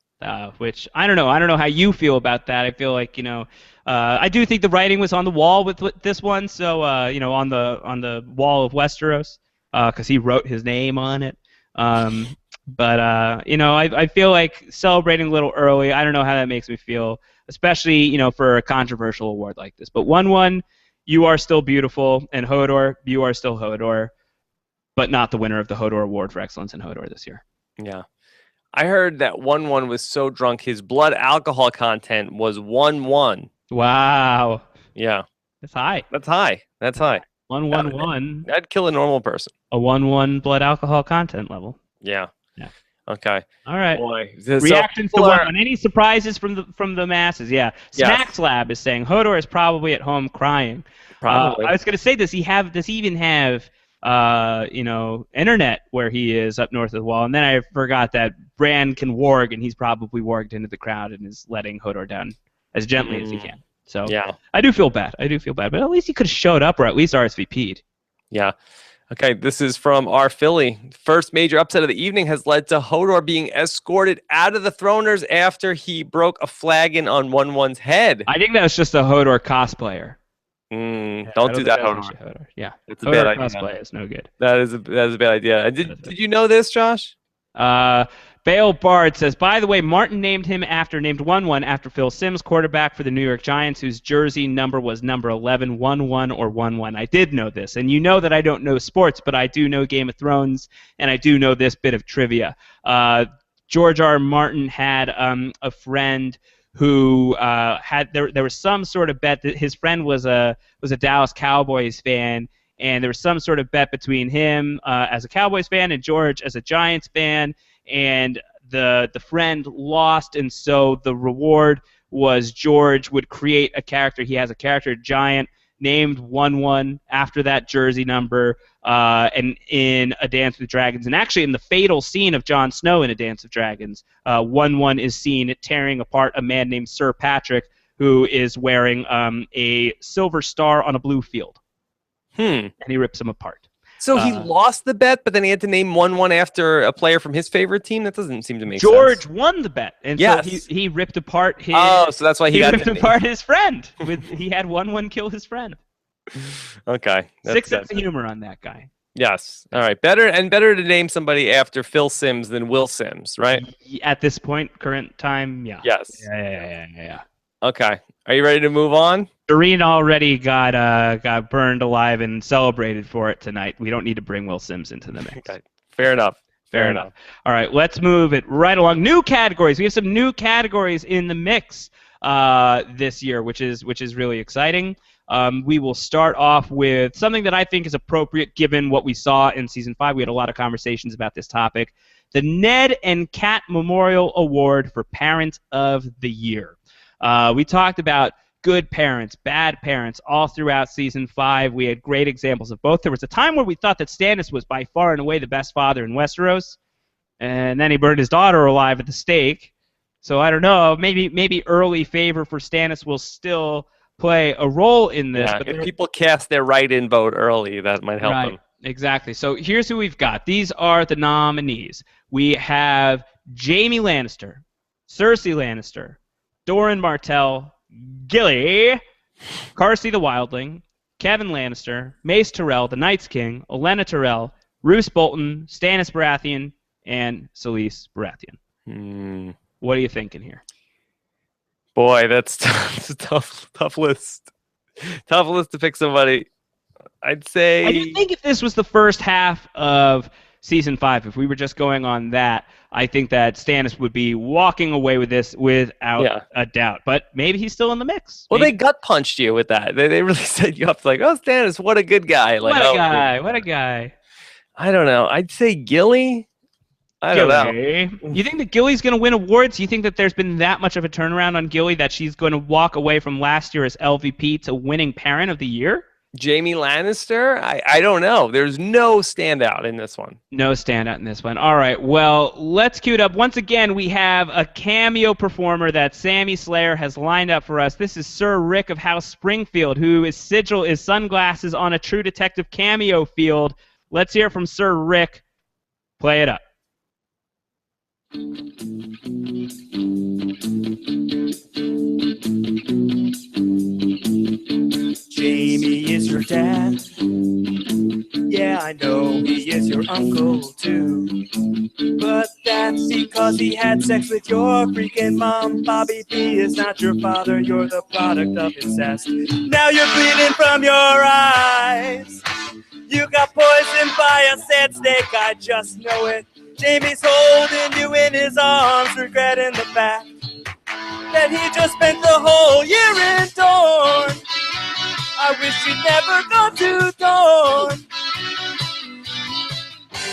Which I don't know. I don't know how you feel about that. I feel like I do think the writing was on the wall with this one. So on the wall of Westeros, because he wrote his name on it. But I feel like celebrating a little early. I don't know how that makes me feel, especially for a controversial award like this. But 1-1, you are still beautiful, and Hodor, you are still Hodor, but not the winner of the Hodor Award for excellence in Hodor this year. Yeah. I heard that 1-1 was so drunk his blood alcohol content was 1-1. Wow. Yeah. That's high. 1-1-1. That'd kill a normal person. A 1-1 blood alcohol content level. Yeah. Okay. All right. Boy. Reactions to 1-1. Any surprises from the masses? Yeah. Snacks Lab is saying Hodor is probably at home crying. Probably. I was going to say, does he even have internet where he is up north of the wall? And then I forgot that Bran can warg, and he's probably warged into the crowd and is letting Hodor down as gently as he can. So yeah, I do feel bad, but at least he could have showed up, or at least RSVP'd. Yeah. Okay, this is from our Philly. First major upset of the evening has led to Hodor being escorted out of the Throners after he broke a flagon on 1-1's head. I think that was just a Hodor cosplayer. Don't do that, Hodor. Yeah, it's a bad idea. Cosplay is no good. That is a bad idea. Did you know this, Josh? Bale Bard says, by the way, Martin named 1-1 after Phil Simms, quarterback for the New York Giants, whose jersey number was number 11, 1-1 or 1-1. I did know this, and you know that I don't know sports, but I do know Game of Thrones, and I do know this bit of trivia. George R. R. Martin had a friend who there was some sort of bet that his friend was a Dallas Cowboys fan, and there was some sort of bet between him as a Cowboys fan and George as a Giants fan, and the friend lost, and so the reward was George would create a character. He has a character, Giant, named 1-1 after that jersey number, and in A Dance with Dragons. And actually in the fatal scene of Jon Snow in A Dance with Dragons, 1-1 is seen tearing apart a man named Sir Patrick, who is wearing a silver star on a blue field. And he rips him apart. So he lost the bet, but then he had to name 1-1 after a player from his favorite team? That doesn't seem to make sense. George won the bet, and so he ripped apart his... Oh, so that's why he ripped apart his friend. He had 1-1 kill his friend. Okay. Sick sense of humor on that guy. Yes. All right. Better to name somebody after Phil Simms than Will Simms, right? At this point, current time, yeah. Yes. Yeah. Okay. Are you ready to move on? Doreen already got burned alive and celebrated for it tonight. We don't need to bring Will Simms into the mix. Okay. Fair enough. All right, let's move it right along. New categories. We have some new categories in the mix this year, which is really exciting. We will start off with something that I think is appropriate given what we saw in Season 5. We had a lot of conversations about this topic. The Ned and Kat Memorial Award for Parent of the Year. We talked about good parents, bad parents, all throughout Season 5. We had great examples of both. There was a time where we thought that Stannis was by far and away the best father in Westeros, and then he burned his daughter alive at the stake. So I don't know. Maybe early favor for Stannis will still play a role in this. Yeah, But if people cast their write-in vote early, that might help them. Exactly. So here's who we've got. These are the nominees. We have Jaime Lannister, Cersei Lannister, Doran Martell, Gilly, Carsey the Wildling, Kevin Lannister, Mace Tyrell, the Night's King, Olenna Tyrell, Roose Bolton, Stannis Baratheon, and Selyse Baratheon. What are you thinking here? Boy, that's a tough list. Tough list to pick somebody. I'd say. I do think if this was the first half of season 5, if we were just going on that, I think that Stannis would be walking away with this without a doubt. But maybe he's still in the mix. Well, they gut punched you with that. They really set you up like, oh, Stannis, what a good guy. Like, what a guy. I don't know. I'd say Gilly. I don't know. You think that Gilly's going to win awards? You think that there's been that much of a turnaround on Gilly that she's going to walk away from last year as LVP to winning Parent of the Year? Jaime Lannister? I don't know. There's no standout in this one. No standout in this one. All right. Well, let's cue it up. Once again, we have a cameo performer that Sammy Slayer has lined up for us. This is Sir Rick of House Springfield, whose sigil is sunglasses on a True Detective cameo field. Let's hear from Sir Rick. Play it up. Jamie is your dad. Yeah, I know he is your uncle too. But that's because he had sex with your freaking mom. Bobby B is not your father, you're the product of incest. Now you're bleeding from your eyes. You got poisoned by a sad snake, I just know it. Jamie's holding you in his arms, regretting the fact that he just spent the whole year in Dorne. I wish you'd never go to Dorne.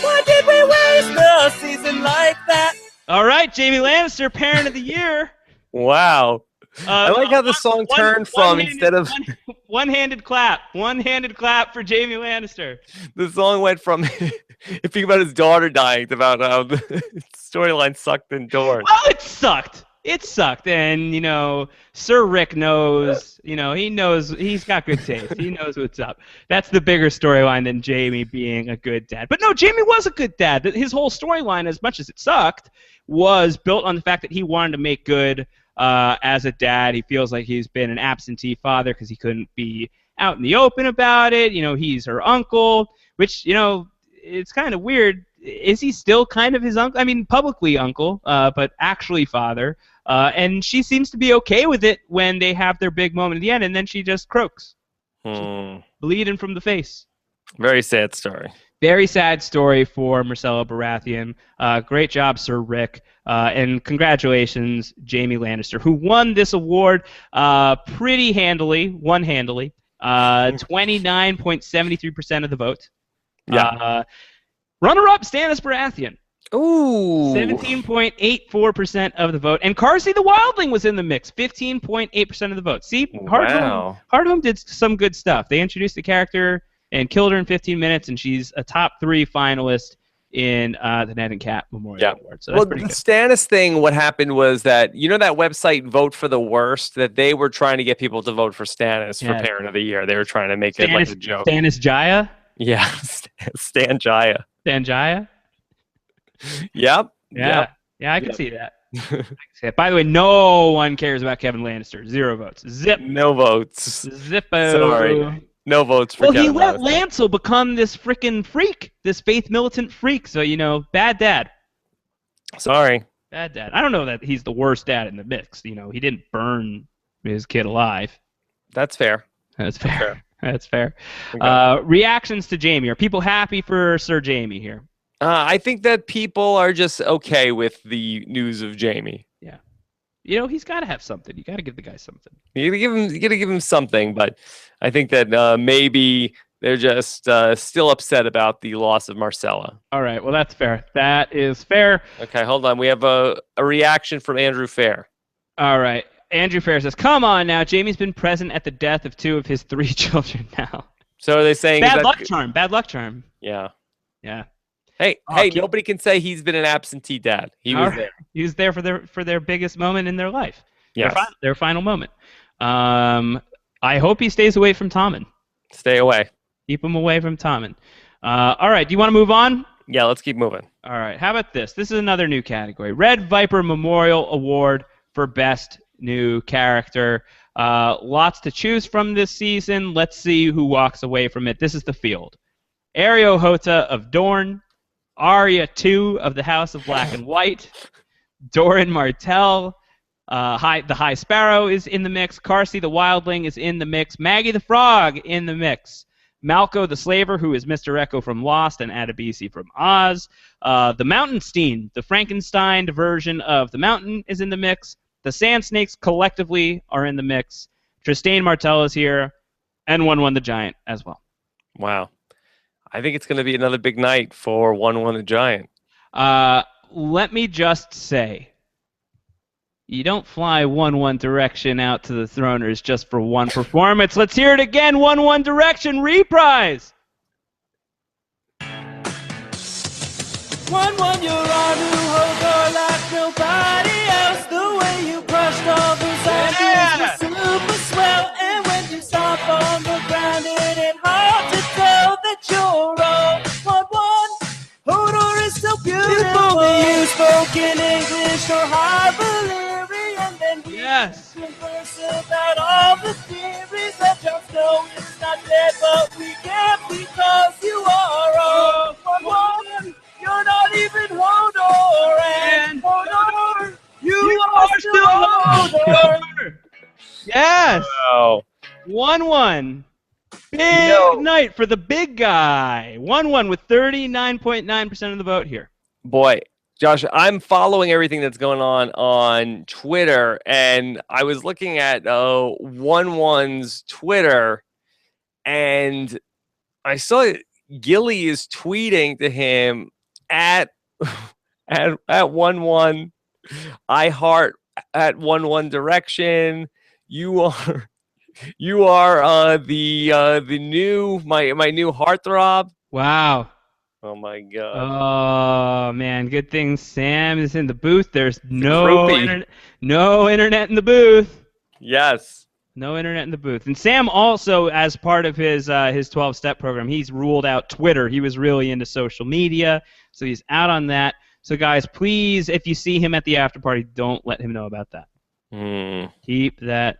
Why did we waste a season like that? All right, Jaime Lannister, Parent of the Year. Wow. I like how the song turned from instead of one-handed clap for Jaime Lannister. The song went from thinking about his daughter dying to about how the storyline sucked in Dorne. Well, it sucked. And Sir Rick knows. He knows. He's got good taste. He knows what's up. That's the bigger storyline than Jaime being a good dad. But no, Jaime was a good dad. His whole storyline, as much as it sucked, was built on the fact that he wanted to make good. As a dad, he feels like he's been an absentee father because he couldn't be out in the open about it. He's her uncle, which, it's kind of weird. Is he still kind of his uncle? I mean, publicly uncle, but actually father. And she seems to be okay with it when they have their big moment at the end, and then she just croaks. Bleeding from the face. Very sad story. Very sad story for Myrcella Baratheon. Great job, Sir Rick. And congratulations, Jaime Lannister, who won this award pretty handily, 29.73% of the vote. Yeah. Runner-up, Stannis Baratheon. Ooh. 17.84% of the vote. And Carsey the Wildling was in the mix, 15.8% of the vote. See, Hardhome did some good stuff. They introduced the character and killed her in 15 minutes, and she's a top 3 finalist in the Ned and Cat Memorial Award. So that's pretty good. The Stannis thing, what happened was that, that website Vote for the Worst, that they were trying to get people to vote for Stannis for Parent of the Year. They were trying to make it like a joke. Stannis Jaya? Yeah, Stan Jaya. Stan Jaya? Yep. Yeah, I can see that. By the way, no one cares about Kevin Lannister. 0 votes. Zip. No votes. Zippo. Sorry. No votes for Kevin he let Lannister. Lancel become this freaking freak, this faith militant freak. So, bad dad. Sorry. Bad dad. I don't know that he's the worst dad in the mix. He didn't burn his kid alive. That's fair. That's fair. That's fair. Okay. Reactions to Jaime. Are people happy for Sir Jaime here? I think that people are just okay with the news of Jaime. Yeah. He's got to have something. You got to give the guy something. You got to give him something, but I think that maybe they're just still upset about the loss of Myrcella. All right, well, that's fair. That is fair. Okay, hold on. We have a reaction from Andrew Fair. All right. Andrew Fair says, come on now. Jaime's been present at the death of 2 of his 3 children now. So are they saying Bad luck charm. Yeah. Yeah. Hey, Oh, hey, nobody can say he's been an absentee dad. He was there. He was there for their biggest moment in their life. Yes. Their final moment. I hope he stays away from Tommen. Stay away. Keep him away from Tommen. All right, do you want to move on? Yeah, let's keep moving. All right, how about this? This is another new category. Red Viper Memorial Award for Best New Character. Lots to choose from this season. Let's see who walks away from it. This is the field. Ario Hota of Dorne. Arya 2 of the House of Black and White. Doran Martell. The High Sparrow is in the mix. Carsey the Wildling is in the mix. Maggie the Frog in the mix. Malco the Slaver, who is Mr. Echo from Lost, and Adebisi from Oz. The Mountainstein, the Frankenstein version of the Mountain, is in the mix. The Sand Snakes collectively are in the mix. Tristane Martell is here, and 1-1 the Giant as well. Wow. I think it's going to be another big night for 1-1 the Giant. Let me just say, you don't fly 1-1 Direction out to the Throners just for one performance. Let's hear it again. 1-1 Direction reprise. 1-1, you're on who Hodor like nobody else. The way you crushed all the zombies was super swell. And when you stomp on the ground, it ain't hard to tell that you're all 1-1. Hodor is so beautiful. You spoke in English or high Valyrian, then we converse about all the theories that Jon Snow is not dead, but we can't because you are all 1-1. You're not even Hodor, and Hodor, you are still Hodor. Yes. Oh. 1-1. Big night for the big guy. 1-1 with 39.9% of the vote here. Boy, Josh, I'm following everything that's going on Twitter, and I was looking at 1-1's Twitter, and I saw Gilly is tweeting to him at 1-1, I heart at 1-1 Direction. You are the new my new heartthrob. Wow. Oh my god. Oh man, good thing Sam is in the booth. There's no internet in the booth. Yes. No internet in the booth. And Sam also, as part of his 12-step program, he's ruled out Twitter. He was really into social media, so he's out on that. So guys, please, if you see him at the after party, don't let him know about that. Keep that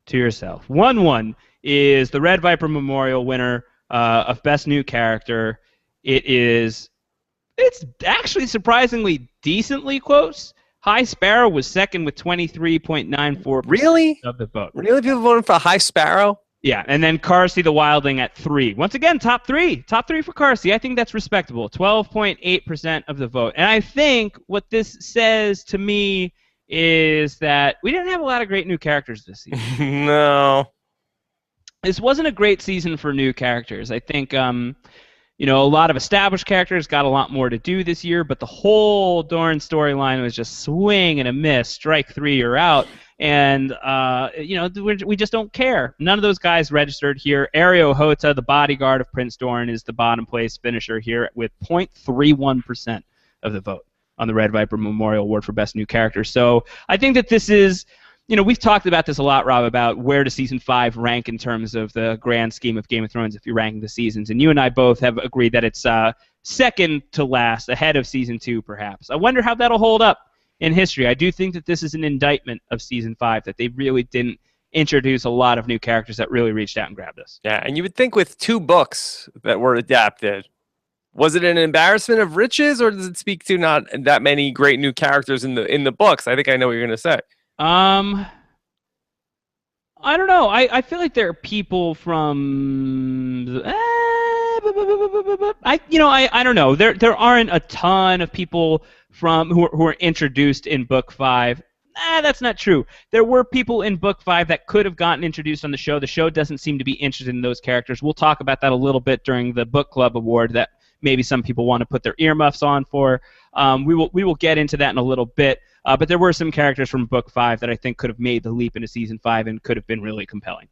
to yourself. 1-1 is the Red Viper Memorial winner of Best New Character. It's actually decently close. High Sparrow was second with 23.94% of the vote. Really? People voting for High Sparrow? Yeah, and then Carsey the Wildling at 3. Once again, top three. Top 3 for Carsey. I think that's respectable. 12.8% of the vote. And I think what this says to me is that we didn't have a lot of great new characters this season. No. This wasn't a great season for new characters. I think a lot of established characters got a lot more to do this year, but the whole Dorne storyline was just swing and a miss, strike 3, you're out. And, we just don't care. None of those guys registered here. Ario Hota, the bodyguard of Prince Doran, is the bottom place finisher here with 0.31% of the vote on the Red Viper Memorial Award for Best New Character. So I think that this is, we've talked about this a lot, Rob, about where does Season 5 rank in terms of the grand scheme of Game of Thrones if you're ranking the seasons. And you and I both have agreed that it's second to last, ahead of Season 2, perhaps. I wonder how that'll hold up in history. I do think that this is an indictment of Season 5, that they really didn't introduce a lot of new characters that really reached out and grabbed us. Yeah, and you would think with 2 books that were adapted, was it an embarrassment of riches, or does it speak to not that many great new characters in the books? I think I know what you're going to say. I don't know. I feel like there are people from I don't know. There aren't a ton of people from who are introduced in Book 5. That's not true. There were people in Book 5 that could have gotten introduced on the show. The show doesn't seem to be interested in those characters. We'll talk about that a little bit during the Book Club Award that maybe some people want to put their earmuffs on for. We will get into that in a little bit. But there were some characters from Book 5 that I think could have made the leap into Season 5 and could have been really compelling.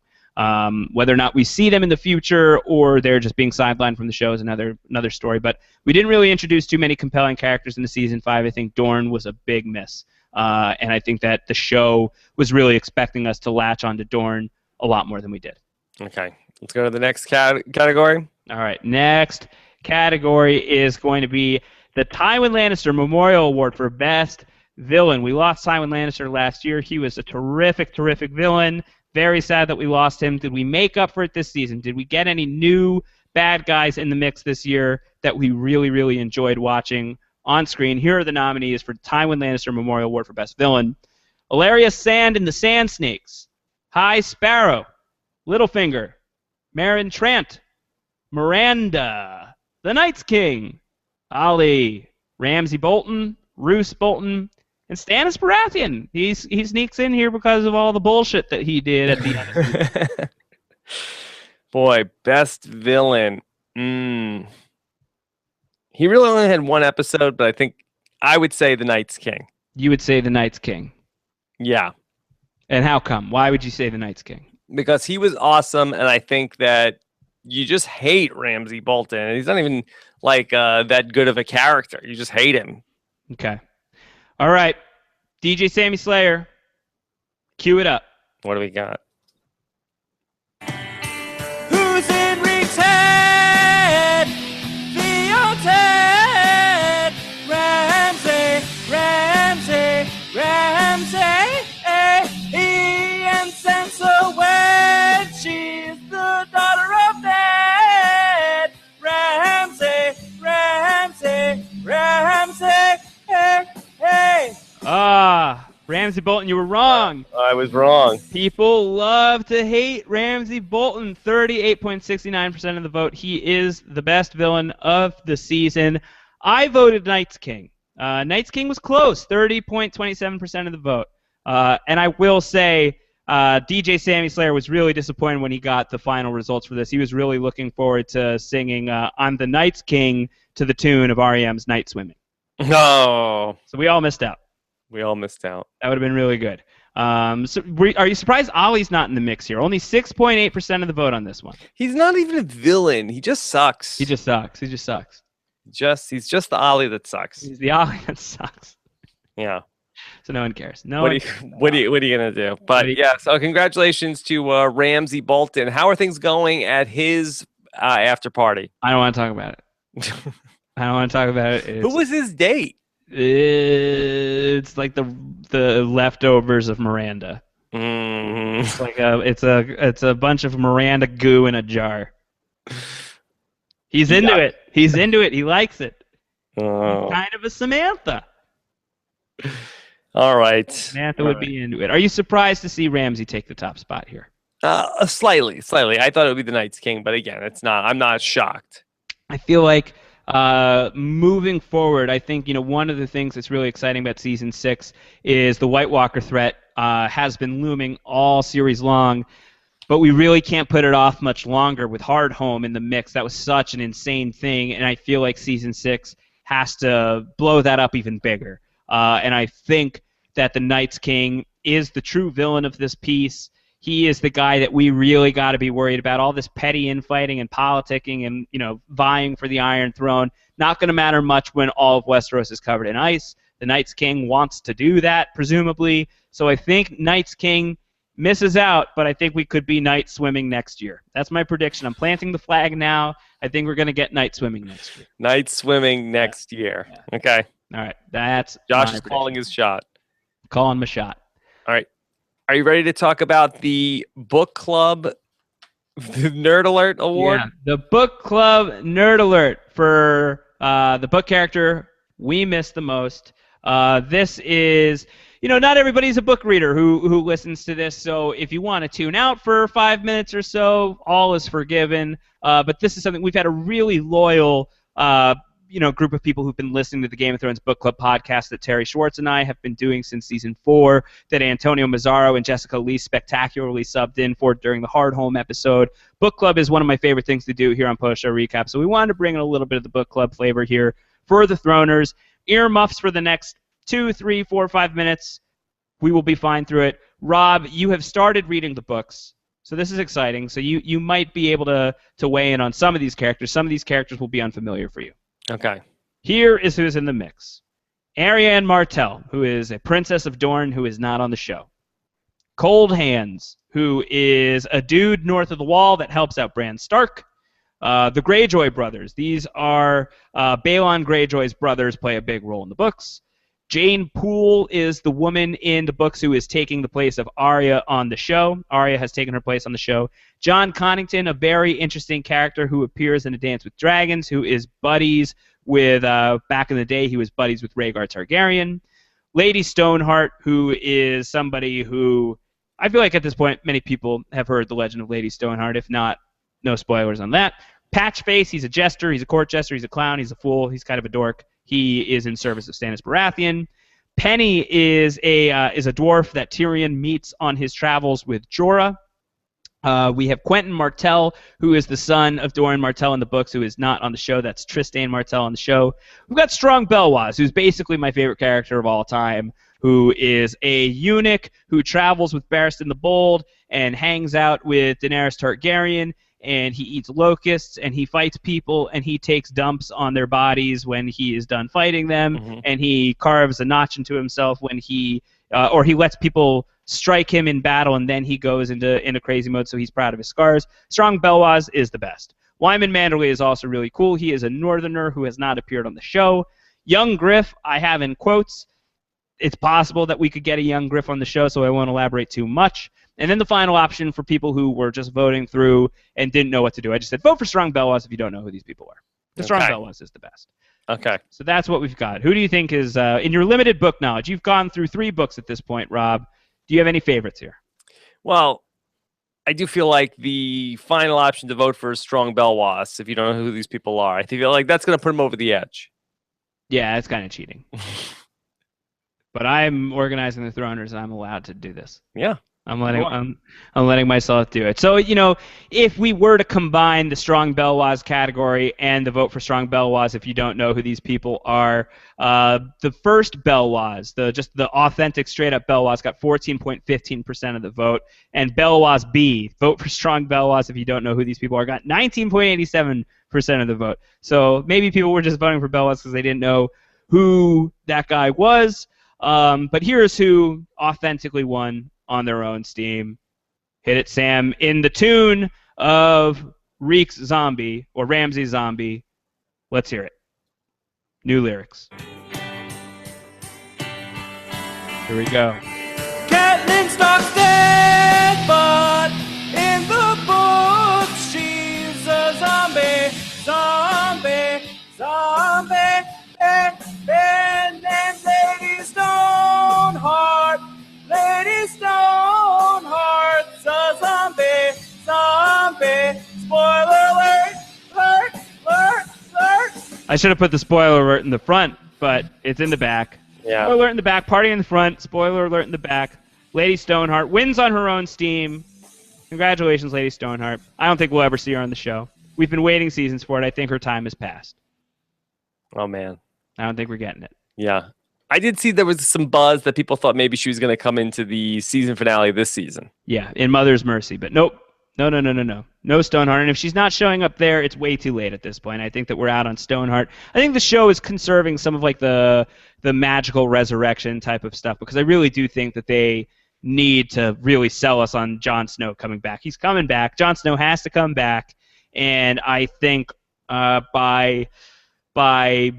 Whether or not we see them in the future or they're just being sidelined from the show is another story. But we didn't really introduce too many compelling characters in the season 5. I think Dorne was a big miss. And I think that the show was really expecting us to latch onto Dorne a lot more than we did. Okay. Let's go to the next category. All right. Next category is going to be the Tywin Lannister Memorial Award for Best Villain. We lost Tywin Lannister last year. He was a terrific, terrific villain. Very sad that we lost him. Did we make up for it this season? Did we get any new bad guys in the mix this year that we really, really enjoyed watching on screen? Here are the nominees for Tywin Lannister Memorial Award for Best Villain. Alaria Sand and the Sand Snakes. High Sparrow. Littlefinger. Meryn Trant. Miranda. The Night's King. Ollie. Ramsay Bolton. Roose Bolton. And Stannis Baratheon. He sneaks in here because of all the bullshit that he did at the end of the season. Boy, best villain. He really only had one episode, but I think I would say the Night's King. You would say the Night's King. Yeah. And how come? Why would you say the Night's King? Because he was awesome, and I think that you just hate Ramsay Bolton. He's not even like that good of a character. You just hate him. Okay. All right. DJ Sammy Slayer, cue it up. What do we got? Who's in Rick's head? Theo Ted. Ramsay, Ramsay, Ramsay. Ian Sansa when she's the daughter of Ned. Ramsay, Ramsay, Ramsay. Hey. Ramsay Bolton, you were wrong. I was wrong. People love to hate Ramsay Bolton. 38.69% of the vote. He is the best villain of the season. I voted Night's King. Night's King was close. 30.27% of the vote. And I will say, DJ Sammy Slayer was really disappointed when he got the final results for this. He was really looking forward to singing I'm the Night's King to the tune of REM's Night Swimming. No. So we all missed out. We all missed out. That would have been really good. So are you surprised Ollie's not in the mix here? Only 6.8% of the vote on this one. He's not even a villain. He just sucks. He just sucks. He's just the Ollie that sucks. He's the Ollie that sucks. Yeah. So no one cares. What are you gonna do? But yeah, so congratulations to Ramsay Bolton. How are things going at his after party? I don't want to talk about it. Who was his date? It's like the leftovers of Miranda. Mm-hmm. It's like it's a bunch of Miranda goo in a jar. He's into it. He's into it. He likes it. Oh. He's kind of a Samantha. All right. Samantha would be into it. Are you surprised to see Ramsay take the top spot here? Slightly. I thought it would be the Night's King, but again, it's not. I'm not shocked. I feel like moving forward, I think one of the things that's really exciting about season 6 is the White Walker threat has been looming all series long, but we really can't put it off much longer with Hardhome in the mix. That was such an insane thing, and I feel like season 6 has to blow that up even bigger. And I think that the Night's King is the true villain of this piece. He is the guy that we really got to be worried about. All this petty infighting and politicking and, vying for the Iron Throne, not going to matter much when all of Westeros is covered in ice. The Night's King wants to do that, presumably. So I think Night's King misses out, but I think we could be night swimming next year. That's my prediction. I'm planting the flag now. I think we're going to get night swimming next year. Night swimming next year. Yeah. Okay. All right. That's Josh is calling his shot. Calling my shot. All right. Are you ready to talk about the book club Nerd Alert Award? Yeah, the book club Nerd Alert for the book character we miss the most. This is, not everybody's a book reader who listens to this, so if you want to tune out for 5 minutes or so, all is forgiven. But this is something we've had a really loyal group of people who've been listening to the Game of Thrones Book Club podcast that Terry Schwartz and I have been doing since season 4, that Antonio Mazzaro and Jessica Lee spectacularly subbed in for during the Hardhome episode. Book Club is one of my favorite things to do here on Post Show Recap, so we wanted to bring in a little bit of the Book Club flavor here for the Throners. Earmuffs for the next 2, 3, 4, 5 minutes. We will be fine through it. Rob, you have started reading the books, So this is exciting. So you might be able to weigh in on some of these characters. Some of these characters will be unfamiliar for you. Okay. Here is who's in the mix. Ariane Martell, who is a princess of Dorne who is not on the show. Cold Hands, who is a dude north of the wall that helps out Bran Stark. The Greyjoy brothers. These are Balon Greyjoy's brothers, play a big role in the books. Jane Poole is the woman in the books who is taking the place of Arya on the show. Arya has taken her place on the show. John Connington, a very interesting character who appears in A Dance with Dragons, who is buddies with, back in the day, he was buddies with Rhaegar Targaryen. Lady Stoneheart, who is somebody who, I feel like at this point, many people have heard the legend of Lady Stoneheart. If not, no spoilers on that. Patchface, he's a jester, he's a court jester, he's a clown, he's a fool, he's kind of a dork. He is in service of Stannis Baratheon. Penny is a dwarf that Tyrion meets on his travels with Jorah. We have Quentin Martell, who is the son of Doran Martell in the books, who is not on the show. That's Tristan Martell on the show. We've got Strong Belwaz, who's basically my favorite character of all time, who is a eunuch who travels with Barristan the Bold and hangs out with Daenerys Targaryen, and he eats locusts, and he fights people, and he takes dumps on their bodies when he is done fighting them, and he carves a notch into himself when he lets people strike him in battle, and then he goes into crazy mode, so he's proud of his scars. Strong Belwaz is the best. Wyman Manderley is also really cool. He is a northerner who has not appeared on the show. Young Griff, I have in quotes. It's possible that we could get a young Griff on the show, so I won't elaborate too much. And then the final option for people who were just voting through and didn't know what to do. I just said, vote for Strong Belwaz if you don't know who these people are. The Strong Belwaz is the best. Okay. So that's what we've got. Who do you think is, in your limited book knowledge, you've gone through 3 books at this point, Rob. Do you have any favorites here? Well, I do feel like the final option to vote for is Strong Belwaz if you don't know who these people are. I feel like that's going to put him over the edge. Yeah, it's kind of cheating. But I'm organizing the Throners, and I'm allowed to do this. Yeah. I'm letting myself do it. So, if we were to combine the Strong Belwaz category and the vote for Strong Belwaz, if you don't know who these people are, the first Belwaz, the authentic straight-up Belwaz, got 14.15% of the vote, and Belwaz B, vote for Strong Belwaz if you don't know who these people are, got 19.87% of the vote. So maybe people were just voting for Belwaz because they didn't know who that guy was. But here's who authentically won on their own steam. Hit it, Sam. In the tune of Reek's Zombie, or Ramsey's Zombie. Let's hear it. New lyrics. Here we go. Catelyn Stark's dead, but in the book she's a zombie, zombie, zombie, and Lady Stoneheart. Lady Stoneheart's a zombie, zombie. Spoiler alert, alert, alert, alert. I should have put the spoiler alert in the front, but it's in the back. Yeah. Spoiler alert in the back, party in the front, spoiler alert in the back. Lady Stoneheart wins on her own steam. Congratulations, Lady Stoneheart. I don't think we'll ever see her on the show. We've been waiting seasons for it. I think her time has passed. Oh, man. I don't think we're getting it. Yeah. I did see there was some buzz that people thought maybe she was going to come into the season finale this season. Yeah, in Mother's Mercy, but nope. No Stoneheart. And if she's not showing up there, it's way too late at this point. I think that we're out on Stoneheart. I think the show is conserving some of like the magical resurrection type of stuff because I really do think that they need to really sell us on Jon Snow coming back. He's coming back. Jon Snow has to come back, and I think by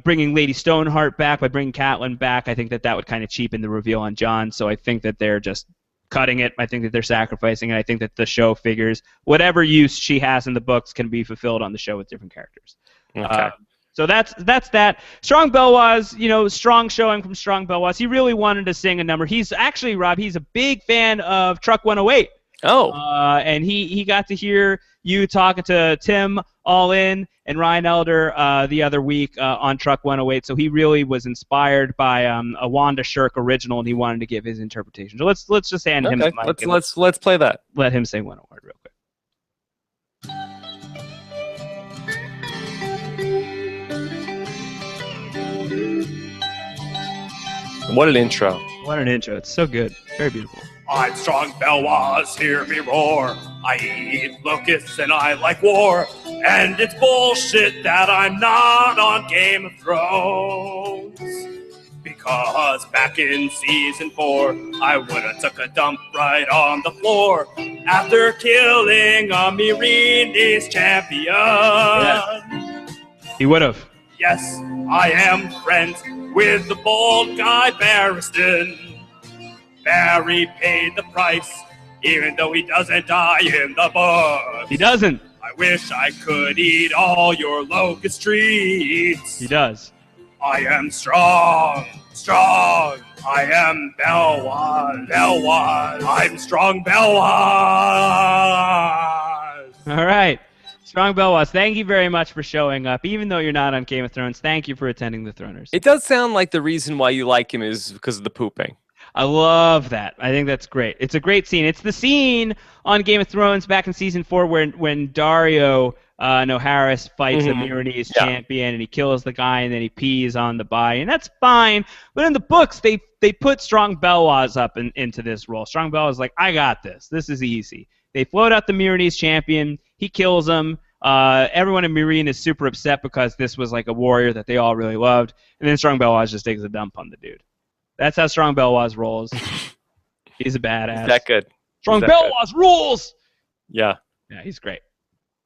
bringing Lady Stoneheart back, by bringing Catelyn back, I think that would kind of cheapen the reveal on Jon. So I think that they're just cutting it. I think that they're sacrificing it. I think that the show figures whatever use she has in the books can be fulfilled on the show with different characters. Okay. So that's that. Strong Belwaz, strong showing from Strong Belwaz. He really wanted to sing a number. He's actually, Rob, he's a big fan of Truck 108. Oh. And he got to hear you talking to Tim All In and Ryan Elder the other week on Truck 108. So he really was inspired by a Wanda Shirk original, and he wanted to give his interpretation. So let's just hand him the mic. Let's play that. Let him say one word real quick. What an intro. What an intro. It's so good. Very beautiful. I'm Strong Belwaz, hear me roar. I eat locusts and I like war, and it's bullshit that I'm not on Game of Thrones. Because back in season 4, I would've took a dump right on the floor after killing a Myrini's champion. Yeah. He would have. Yes, I am friends with the bold guy Barristan. Barry paid the price, even though he doesn't die in the books. He doesn't. I wish I could eat all your locust treats. He does. I am strong. I am Belwas. I'm strong Belwas. All right. Strong Belwas, thank you very much for showing up. Even though you're not on Game of Thrones, thank you for attending the Throners. It does sound like the reason why you like him is because of the pooping. I love that. I think that's great. It's a great scene. It's the scene on Game of Thrones back in season 4 when Dario Harris fights the Myrini's champion and he kills the guy and then he pees on the body, and that's fine. But in the books, they put Strong Belwas up into this role. Strong Belwas is like, I got this. This is easy. They float out the Myrini's champion. He kills him. Everyone in Meereen is super upset because this was like a warrior that they all really loved. And then Strong Belwas just takes a dump on the dude. That's how Strong Belwas rolls. He's a badass. Is that good? Strong Belwas rules! Yeah. Yeah, he's great.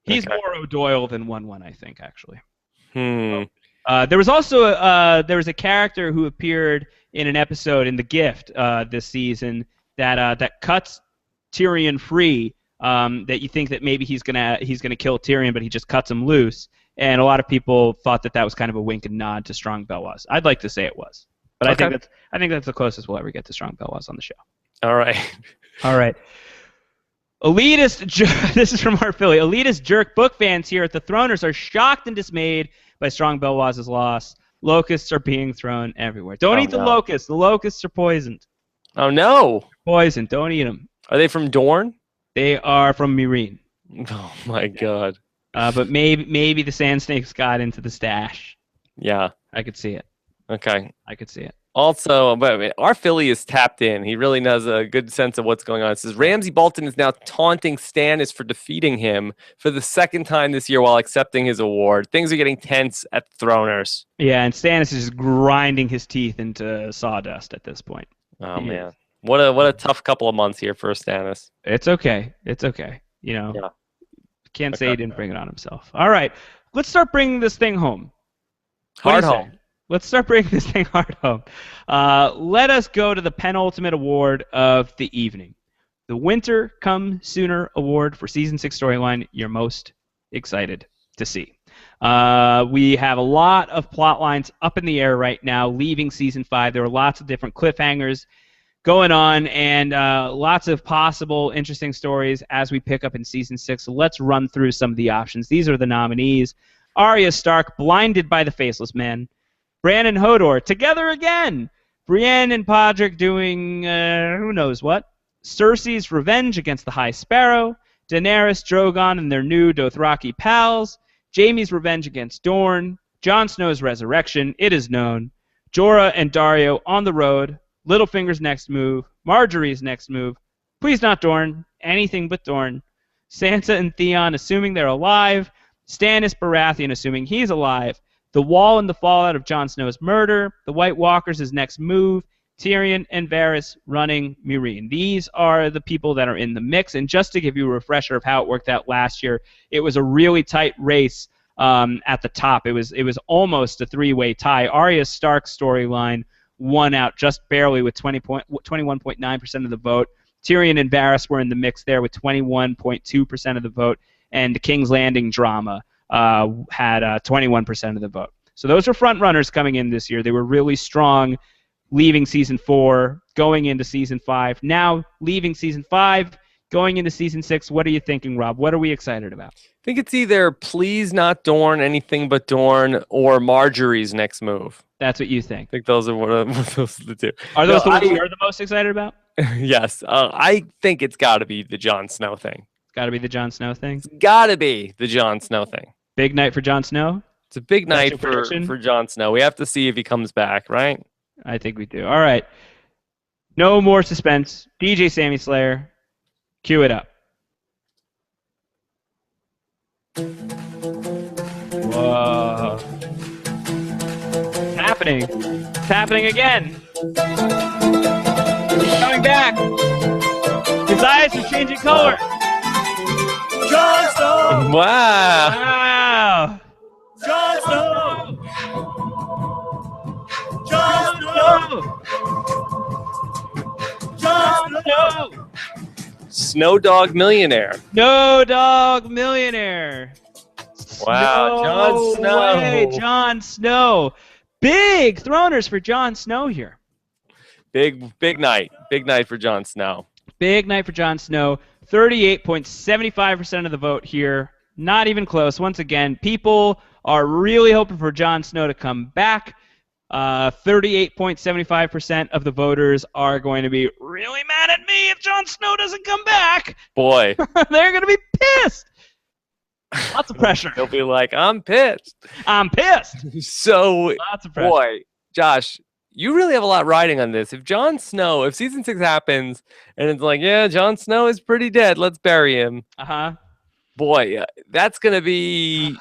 He's more O'Doyle than 1-1, I think, actually. There was also there was a character who appeared in an episode in The Gift this season that cuts Tyrion free. That you think that maybe he's gonna kill Tyrion, but he just cuts him loose. And a lot of people thought that was kind of a wink and nod to Strong Belwas. I'd like to say it was, but I think that's the closest we'll ever get to Strong Belwas on the show. All right. Elitist, this is from our Philly. Elitist jerk book fans here at the Throners are shocked and dismayed by Strong Belwas' loss. Locusts are being thrown everywhere. Don't eat the locusts. The locusts are poisoned. Oh no! Poisoned. Don't eat them. Are they from Dorne? They are from Meereen. Oh my god. But maybe the sand snakes got into the stash. Yeah. I could see it. Okay. I could see it. Also, but our Philly is tapped in. He really has a good sense of what's going on. It says Ramsay Bolton is now taunting Stannis for defeating him for the second time this year while accepting his award. Things are getting tense at the Throners. Yeah, and Stannis is just grinding his teeth into sawdust at this point. Oh man. What a tough couple of months here for Stannis. It's okay. You know, can't say he didn't bring it on himself. All right, let's start bringing this thing home. Hard home. Let's start bringing this thing hard home. Let us go to the penultimate award of the evening. The Winter Come Sooner Award for Season 6 storyline you're most excited to see. We have a lot of plot lines up in the air right now, leaving Season 5. There are lots of different cliffhangers going on, and lots of possible interesting stories as we pick up in Season 6. So let's run through some of the options. These are the nominees. Arya Stark, blinded by the Faceless Man. Bran and Hodor, together again. Brienne and Podrick doing who knows what. Cersei's revenge against the High Sparrow. Daenerys, Drogon, and their new Dothraki pals. Jaime's revenge against Dorne. Jon Snow's resurrection, it is known. Jorah and Daario on the road. Littlefinger's next move. Marjorie's next move. Please not Dorne. Anything but Dorne. Sansa and Theon assuming they're alive. Stannis Baratheon assuming he's alive. The Wall and the fallout of Jon Snow's murder. The White Walkers' next move. Tyrion and Varys running Meereen. These are the people that are in the mix. And just to give you a refresher of how it worked out last year, it was a really tight race at the top. It was almost a three-way tie. Arya Stark's storyline won out just barely with 21.9% of the vote. Tyrion and Varys were in the mix there with 21.2% of the vote. And the King's Landing drama had 21% of the vote. So those were front runners coming in this year. They were really strong leaving Season 4, going into Season 5. Now leaving Season 5, going into Season 6. What are you thinking, Rob? What are we excited about? I think it's either Please Not Dorne, Anything But Dorne, or Marjorie's next move. That's what you think. I think those are those are the two. Are those the ones you're the most excited about? Yes. I think it's got to be the Jon Snow thing. It's got to be the Jon Snow thing? It's got to be the Jon Snow thing. Big night for Jon Snow? It's a big night for Jon Snow. We have to see if he comes back, right? I think we do. All right. No more suspense. DJ Sammy Slayer, cue it up. Whoa. It's happening. It's happening again. He's coming back. His eyes are changing color. Jon Snow! Wow. Wow. Jon Snow! Jon Snow! Jon Snow! No. Snow Dog Millionaire. No Dog Millionaire. Wow, Jon Snow. Way, Jon Snow. Big throners for Jon Snow here. Big night. Big night for Jon Snow. Big night for Jon Snow. 38.75% of the vote here. Not even close. Once again, people are really hoping for Jon Snow to come back. 38.75% of the voters are going to be really mad at me if Jon Snow doesn't come back. Boy. They're going to be pissed. Lots of pressure. They'll be like, I'm pissed. I'm pissed. So, Lots of pressure. boy, Josh, you really have a lot riding on this. If Jon Snow, if season 6 happens and it's like, yeah, Jon Snow is pretty dead, let's bury him. Uh-huh. Boy, that's going to be...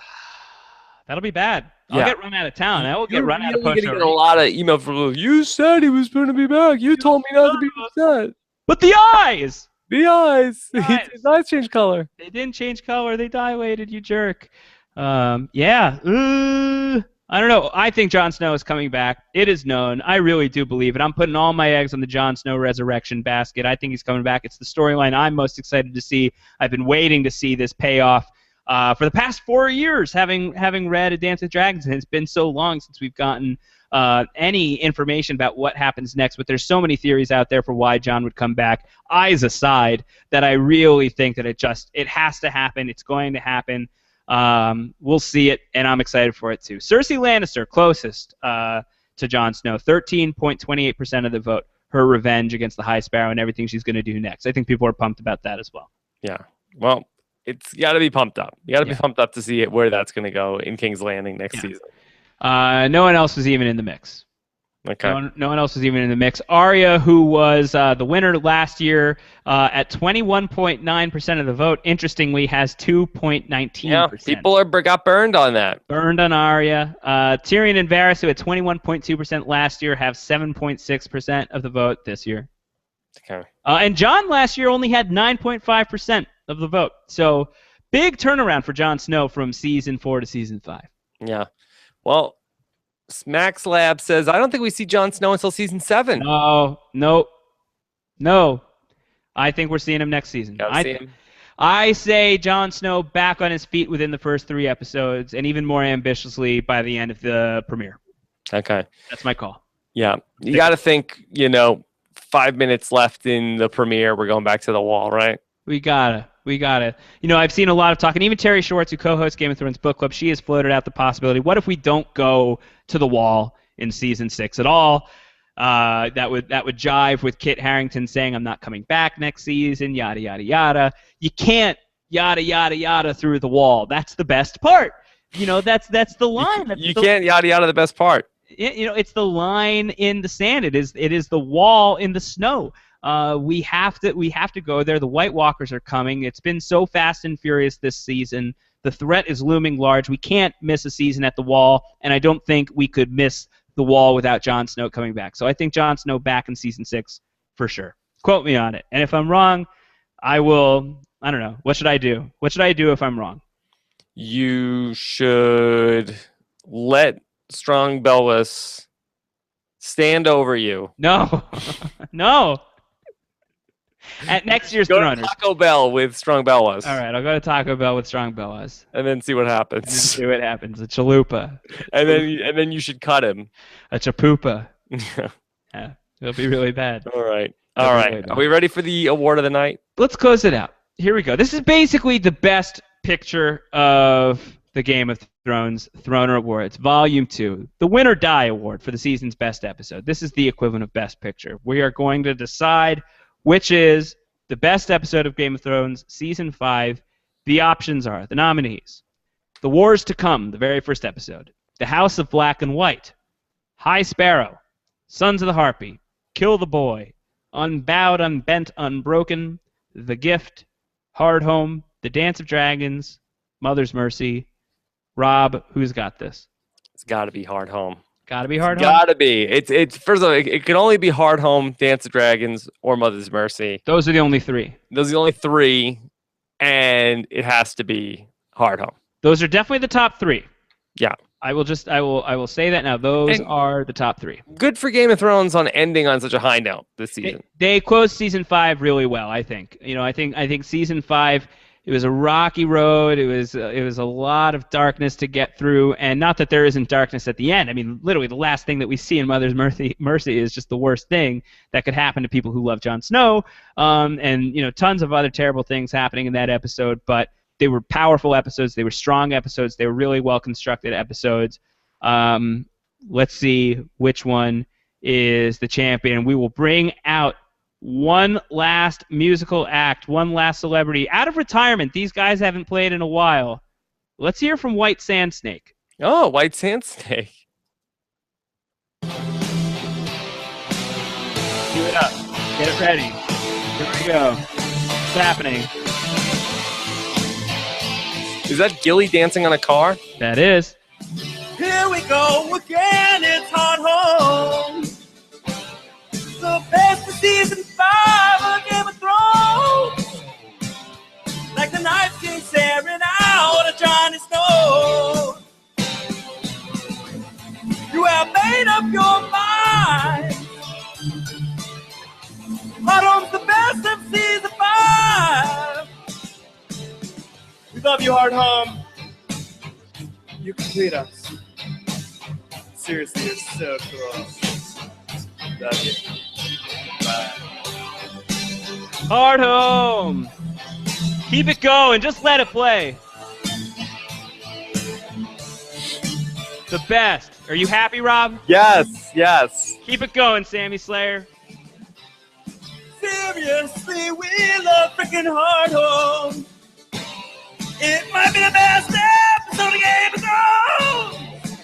That'll be bad. I'll Yeah. get run out of town. I will get You're run out of really post gonna get a lot of email from you said he was going to be back. You told me not to be upset. But the eyes! The eyes. The eyes. His eyes changed color. They didn't change color. They dilated, you jerk. Yeah. I don't know. I think Jon Snow is coming back. It is known. I really do believe it. I'm putting all my eggs on the Jon Snow resurrection basket. I think he's coming back. It's the storyline I'm most excited to see. I've been waiting to see this payoff for the past 4 years, having read A Dance with Dragons, and it's been so long since we've gotten any information about what happens next. But there's so many theories out there for why Jon would come back, eyes aside, that I really think that it has to happen. It's going to happen. We'll see it, and I'm excited for it too. Cersei Lannister, closest to Jon Snow, 13.28% of the vote. Her revenge against the High Sparrow and everything she's going to do next. I think people are pumped about that as well. Yeah. Well, it's got to be pumped up. You got to be pumped up to see where that's going to go in King's Landing next season. No one else was even in the mix. Okay. No one else was even in the mix. Arya, who was the winner last year at 21.9% of the vote, interestingly has 2.19%. Yeah, people got burned on that. Burned on Arya. Tyrion and Varys, who had 21.2% last year, have 7.6% of the vote this year. Okay. And Jon last year only had 9.5% of the vote. So big turnaround for Jon Snow from season 4 to season 5. Yeah. Well, Smax Lab says, I don't think we see Jon Snow until season 7. No. I think we're seeing him next season. I say Jon Snow back on his feet within the first 3 episodes, and even more ambitiously by the end of the premiere. Okay. That's my call. Yeah. You got to think, 5 minutes left in the premiere. We're going back to the wall, right? We gotta. I've seen a lot of talk, and even Terry Schwartz, who co-hosts Game of Thrones Book Club, she has floated out the possibility, what if we don't go to the wall in season 6 at all? That would jive with Kit Harington saying, I'm not coming back next season, yada, yada, yada. You can't yada, yada, yada through the wall. That's the best part. That's the line. You can't yada, yada the best part. It's the line in the sand. It is the wall in the snow. We have to go there. The White Walkers are coming. It's been so fast and furious this season. The threat is looming large. We can't miss a season at the wall, and I don't think we could miss the wall without Jon Snow coming back. So I think Jon Snow back in season 6 for sure. Quote me on it. And if I'm wrong, I don't know. What should I do? What should I do if I'm wrong? You should let Strong Bellis stand over you. No. No. At next year's Go to Throners. Taco Bell with Strong Bellis. All right, I'll go to Taco Bell with Strong Bellas. And then see what And happens. see what happens. A chalupa. and then you should cut him. A chapupa. Yeah, it'll be really bad. All right. That'll All be right. really bad. Are we ready for the award of the night? Let's close it out. Here we go. This is basically the best picture of the Game of Thrones Throner Awards, Volume 2, the Win or Die Award for the season's best episode. This is the equivalent of Best Picture. We are going to decide which is the best episode of Game of Thrones, Season 5. The options are, the nominees, The Wars to Come, the very first episode, The House of Black and White, High Sparrow, Sons of the Harpy, Kill the Boy, Unbowed, Unbent, Unbroken, The Gift, Hard Home, The Dance of Dragons, Mother's Mercy. Rob, who's got this? It's got to be Hard Home. Got to be Hard Home. Got to be. It's first of all, it can only be Hard Home, Dance of Dragons, or Mother's Mercy. Those are the only three. Those are the only three, and it has to be Hard Home. Those are definitely the top three. Yeah. I will say that now. Those are the top three. Good for Game of Thrones on ending on such a high note this season. They closed season 5 really well, I think. I think season 5, it was a rocky road. It was a lot of darkness to get through, and not that there isn't darkness at the end. I mean, literally, the last thing that we see in Mother's Mercy is just the worst thing that could happen to people who love Jon Snow, and tons of other terrible things happening in that episode. But they were powerful episodes. They were strong episodes. They were really well constructed episodes. Let's see which one is the champion. We will bring out one last musical act, one last celebrity out of retirement. These guys haven't played in a while. Let's hear from White Sand Snake. Oh, White Sand Snake. Cue it up. Get it ready. Here we go. What's happening? Is that Gilly dancing on a car? That is. Here we go again, it's Hard Home. The best of season 5 of Game of Thrones. Like the Night King staring out at Johnny Snow. You have made up your mind. Hard Home's the best of season 5. We love you, Hard Home. You complete us. Seriously, you're so cool. Love you. Bye. Hard Home. Keep it going. Just let it play. The best. Are you happy, Rob? Yes, yes. Keep it going, Sammy Slayer. Seriously, we love freaking Hard Home. It might be the best episode of Game of Thrones.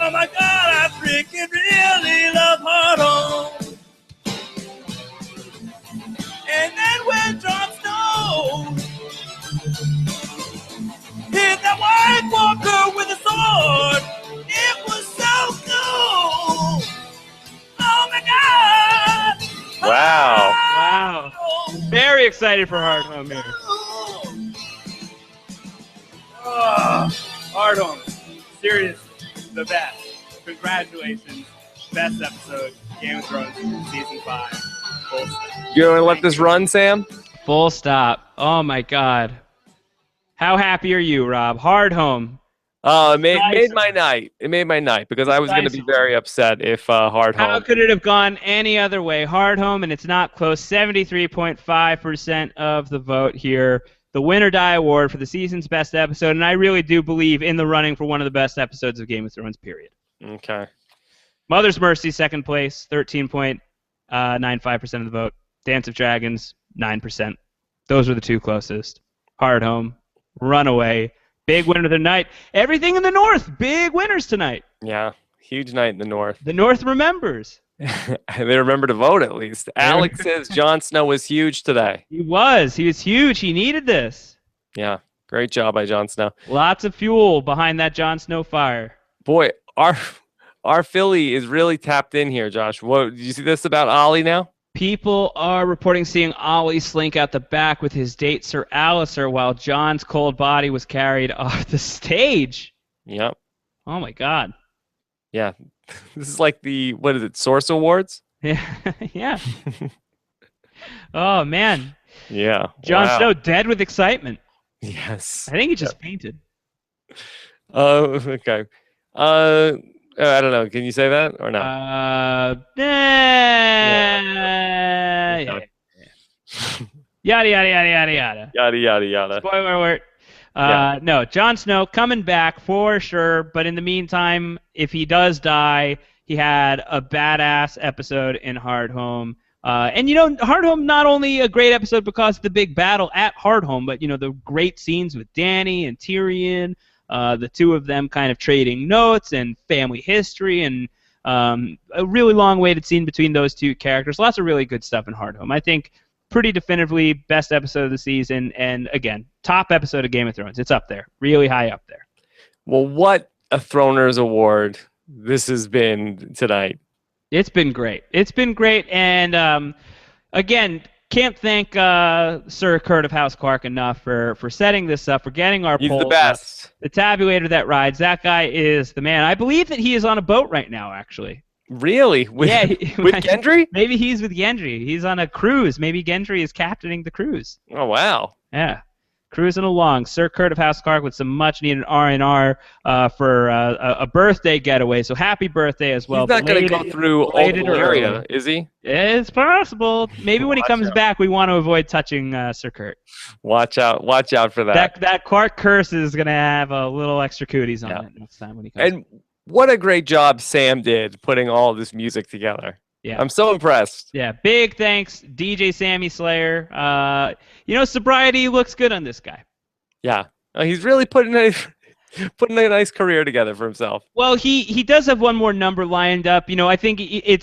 Oh my God, I freaking really love Hard Home. And then when Jon Snow hit that White Walker with a sword, it was so cool. Oh my God. Wow. Wow. Very excited for Hard Home here. Hard Home. Seriously, the best. Congratulations. Best episode, Game of Thrones, Season 5. Full stop. You want to let this run, Sam? Full stop. Oh my God. How happy are you, Rob? Hard Home. It made my night. It made my night because I was going to be very upset if Hard Home. How could it have gone any other way? Hard Home, and it's not close. 73.5% of the vote here. The Win or Die Award for the season's best episode, and I really do believe in the running for one of the best episodes of Game of Thrones, period. Okay. Mother's Mercy, second place, 13.95% of the vote. Dance of Dragons, 9%. Those were the two closest. Hard Home, Runaway, big winner of the night. Everything in the North, big winners tonight. Yeah, huge night in the North. The North remembers. They remember to vote at least. Alex says Jon Snow was huge today. He was. He was huge. He needed this. Yeah, great job by Jon Snow. Lots of fuel behind that Jon Snow fire. Boy, our Philly is really tapped in here, Josh. What did you see this about Ollie now? People are reporting seeing Ollie slink out the back with his date Sir Alistair while John's cold body was carried off the stage. Yep. Oh my God. Yeah. This is like the, what is it, Source Awards? Yeah. Yeah. Oh man. Yeah. Jon Wow. Snow dead with excitement. Yes. I think he just fainted. Okay. I don't know. Can you say that or not? Yeah. Yada yada yada yada yada. Yada yada yada. Spoiler alert. No, Jon Snow coming back for sure, but in the meantime, if he does die, he had a badass episode in Hard Home. And Hard Home, not only a great episode because of the big battle at Hard Home, but the great scenes with Dany and Tyrion, the two of them kind of trading notes and family history, and a really long-awaited scene between those two characters. Lots of really good stuff in Hard Home. I think pretty definitively best episode of the season, and again, top episode of Game of Thrones. It's up there, really high up there. Well, what a Throners award this has been tonight. It's been great. It's been great, and again, can't thank Sir Kurt of House Clark enough for setting this up, for getting our He's poll the best. The tabulator that rides. That guy is the man. I believe that he is on a boat right now, actually. Really? With Gendry? Maybe he's with Gendry. He's on a cruise. Maybe Gendry is captaining the cruise. Oh, wow. Yeah. Cruising along. Sir Kurt of House Clark with some much-needed R&R for a birthday getaway. So happy birthday as well. He's not going to go through all the area, is he? It's possible. Maybe when he comes back, we want to avoid touching Sir Kurt. Watch out for that. That Clark curse is going to have a little extra cooties on it next time when he comes. And what a great job Sam did putting all this music together. Yeah. I'm so impressed. Yeah, big thanks, DJ Sammy Slayer. Sobriety looks good on this guy. Yeah, he's really putting a nice career together for himself. Well, he does have one more number lined up. I think we'll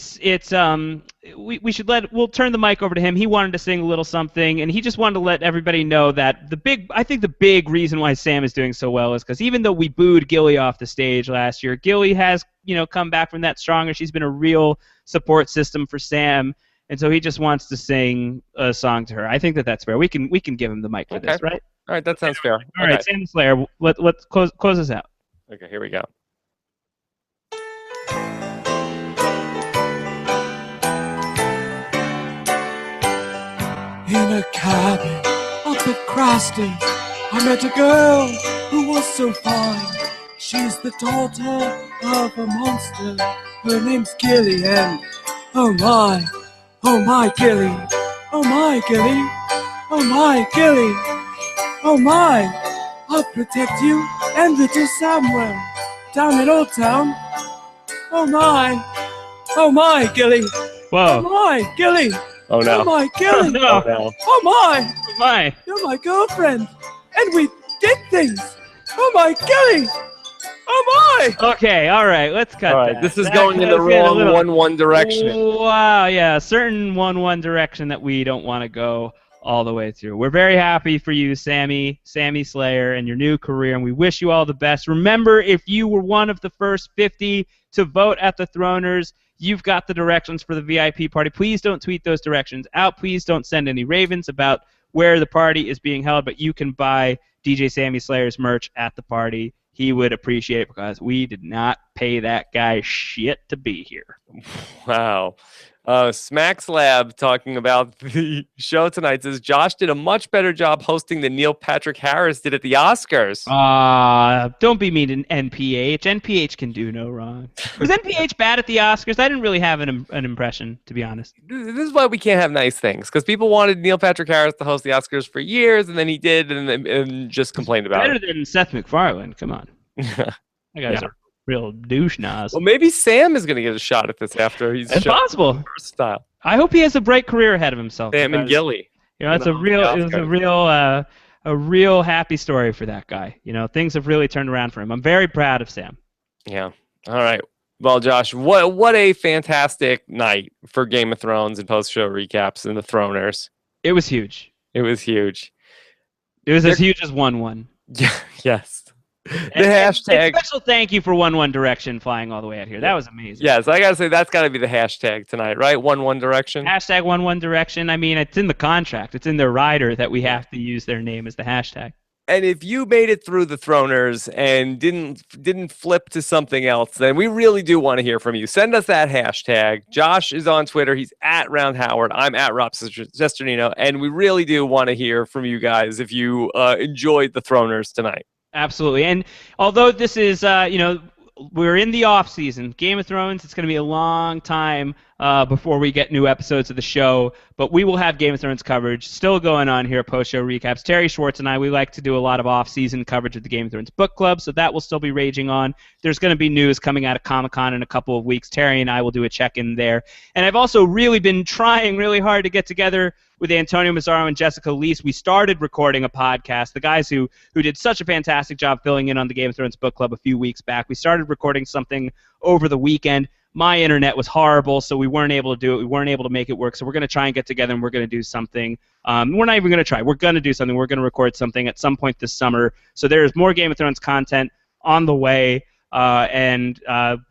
turn the mic over to him. He wanted to sing a little something, and he just wanted to let everybody know that I think the big reason why Sam is doing so well is because even though we booed Gilly off the stage last year, Gilly has come back from that stronger. She's been a real support system for Sam, and so he just wants to sing a song to her. I think that's fair. We can give him the mic for this, right? All right, that sounds fair. All right, Sam Slayer, let's close us out. Okay, here we go. In a cabin up at Crosby, I met a girl who was so fine. She's the daughter of a monster. Her name's Gilly, and oh my Gilly, oh my Gilly, oh my Gilly, oh my, I'll protect you and little Samuel down in Old Town. Oh my Gilly, Whoa. oh my Gilly. Oh no. Oh my Gilly! No. Oh my! You're my girlfriend, and we did things. Oh my Gilly! Oh my! Okay, all right, let's cut All right, that. this is going in the wrong 1-1 direction. Wow, yeah, a certain 1-1 direction that we don't want to go all the way through. We're very happy for you, Sammy Slayer, and your new career, and we wish you all the best. Remember, if you were one of the first 50 to vote at the Throners, you've got the directions for the VIP party. Please don't tweet those directions out. Please don't send any ravens about where the party is being held, but you can buy DJ Sammy Slayer's merch at the party. He would appreciate it because we did not pay that guy shit to be here. Wow. Smacks Lab talking about the show tonight says Josh did a much better job hosting than Neil Patrick Harris did at the Oscars. Don't be mean to NPH. NPH can do no wrong. Was NPH bad at the Oscars? I didn't really have an impression, to be honest. This is why we can't have nice things, because people wanted Neil Patrick Harris to host the Oscars for years, and then he did, and just complained about Better it. than Seth MacFarlane. Come on. That guy's a real douche nose. Well, maybe Sam is going to get a shot at this after he's It's possible. Style. I hope he has a bright career ahead of himself. Sam and Gilly. It's a real happy story for that guy. Things have really turned around for him. I'm very proud of Sam. Yeah. All right. Well, Josh, what a fantastic night for Game of Thrones and post-show recaps and the Throners. It was huge. It was huge. It was as huge as 1-1. Yeah. Yes. And hashtag. Special thank you for 1-1 Direction flying all the way out here. That was amazing. Yes, I gotta say that's gotta be the hashtag tonight, right? 1-1 Direction. Hashtag 1-1 Direction. I mean, it's in the contract. It's in their rider that we have to use their name as the hashtag. And if you made it through the Throners and didn't flip to something else, then we really do want to hear from you. Send us that hashtag. Josh is on Twitter. He's at Round Howard. I'm at Rob Cesternino. And we really do want to hear from you guys if you enjoyed the Throners tonight. Absolutely. And although this is, we're in the off season, Game of Thrones, it's going to be a long time before we get new episodes of the show, but we will have Game of Thrones coverage still going on here at Post-Show Recaps. Terry Schwartz and I, we like to do a lot of off-season coverage of the Game of Thrones book club, so that will still be raging on. There's going to be news coming out of Comic-Con in a couple of weeks. Terry and I will do a check-in there. And I've also really been trying really hard to get together with Antonio Mazzaro and Jessica Leese. We started recording a podcast, the guys who did such a fantastic job filling in on the Game of Thrones book club a few weeks back. We started recording something over the weekend. my internet was horrible, so we weren't able to do it. We weren't able to make it work. So we're going to try and get together, and we're going to do something. We're not even going to try. We're going to do something. We're going to record something at some point this summer. So there's more Game of Thrones content on the way, and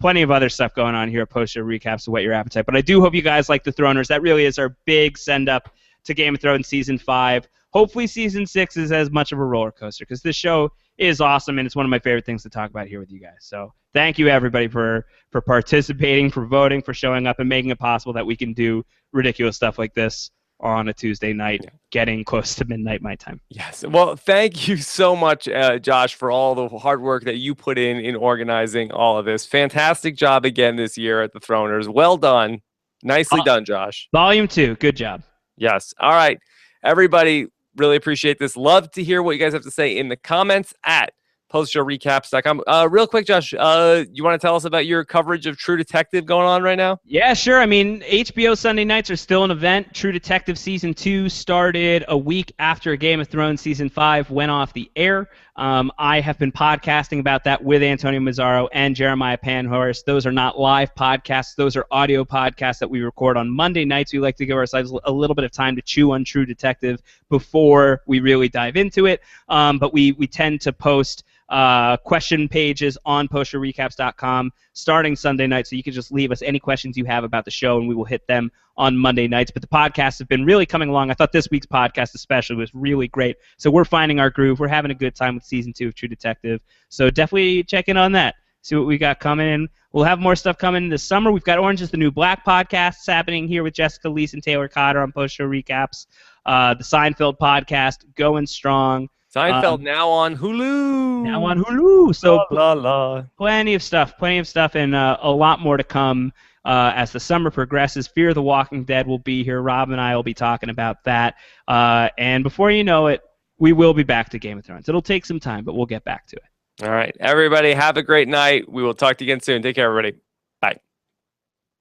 plenty of other stuff going on here at Post Show Recaps to whet your appetite. But I do hope you guys like the Throners. That really is our big send-up to Game of Thrones Season 5. Hopefully Season 6 is as much of a roller coaster, because this show is awesome, and it's one of my favorite things to talk about here with you guys. So thank you, everybody, for participating, for voting, for showing up, and making it possible that we can do ridiculous stuff like this on a Tuesday night, getting close to midnight my time. Yes. Well, thank you so much, Josh, for all the hard work that you put in organizing all of this. Fantastic job again this year at the Throners. Well done. Nicely done, Josh. Volume 2. Good job. Yes. All right. Everybody, really appreciate this. Love to hear what you guys have to say in the comments at postshowrecaps.com. Real quick, Josh, you want to tell us about your coverage of True Detective going on right now? Yeah, sure. I mean, HBO Sunday nights are still an event. True Detective Season 2 started a week after Game of Thrones Season 5 went off the air. I have been podcasting about that with Antonio Mazzaro and Jeremiah Panhorst. Those are not live podcasts. Those are audio podcasts that we record on Monday nights. We like to give ourselves a little bit of time to chew on True Detective before we really dive into it. But we tend to post question pages on postshowrecaps.com starting Sunday night, so you can just leave us any questions you have about the show, and we will hit them on Monday nights. But the podcasts have been really coming along. I thought this week's podcast especially was really great. So we're finding our groove. We're having a good time with Season 2 of True Detective. So definitely check in on that. See what we got coming in. We'll have more stuff coming this summer. We've got Orange is the New Black podcasts happening here with Jessica Leese and Taylor Cotter on Post Show Recaps. The Seinfeld podcast going strong. Seinfeld now on Hulu. So la. plenty of stuff, and a lot more to come as the summer progresses. Fear the Walking Dead will be here. Rob and I will be talking about that. And before you know it, we will be back to Game of Thrones. It'll take some time, but we'll get back to it. All right. Everybody, have a great night. We will talk to you again soon. Take care, everybody.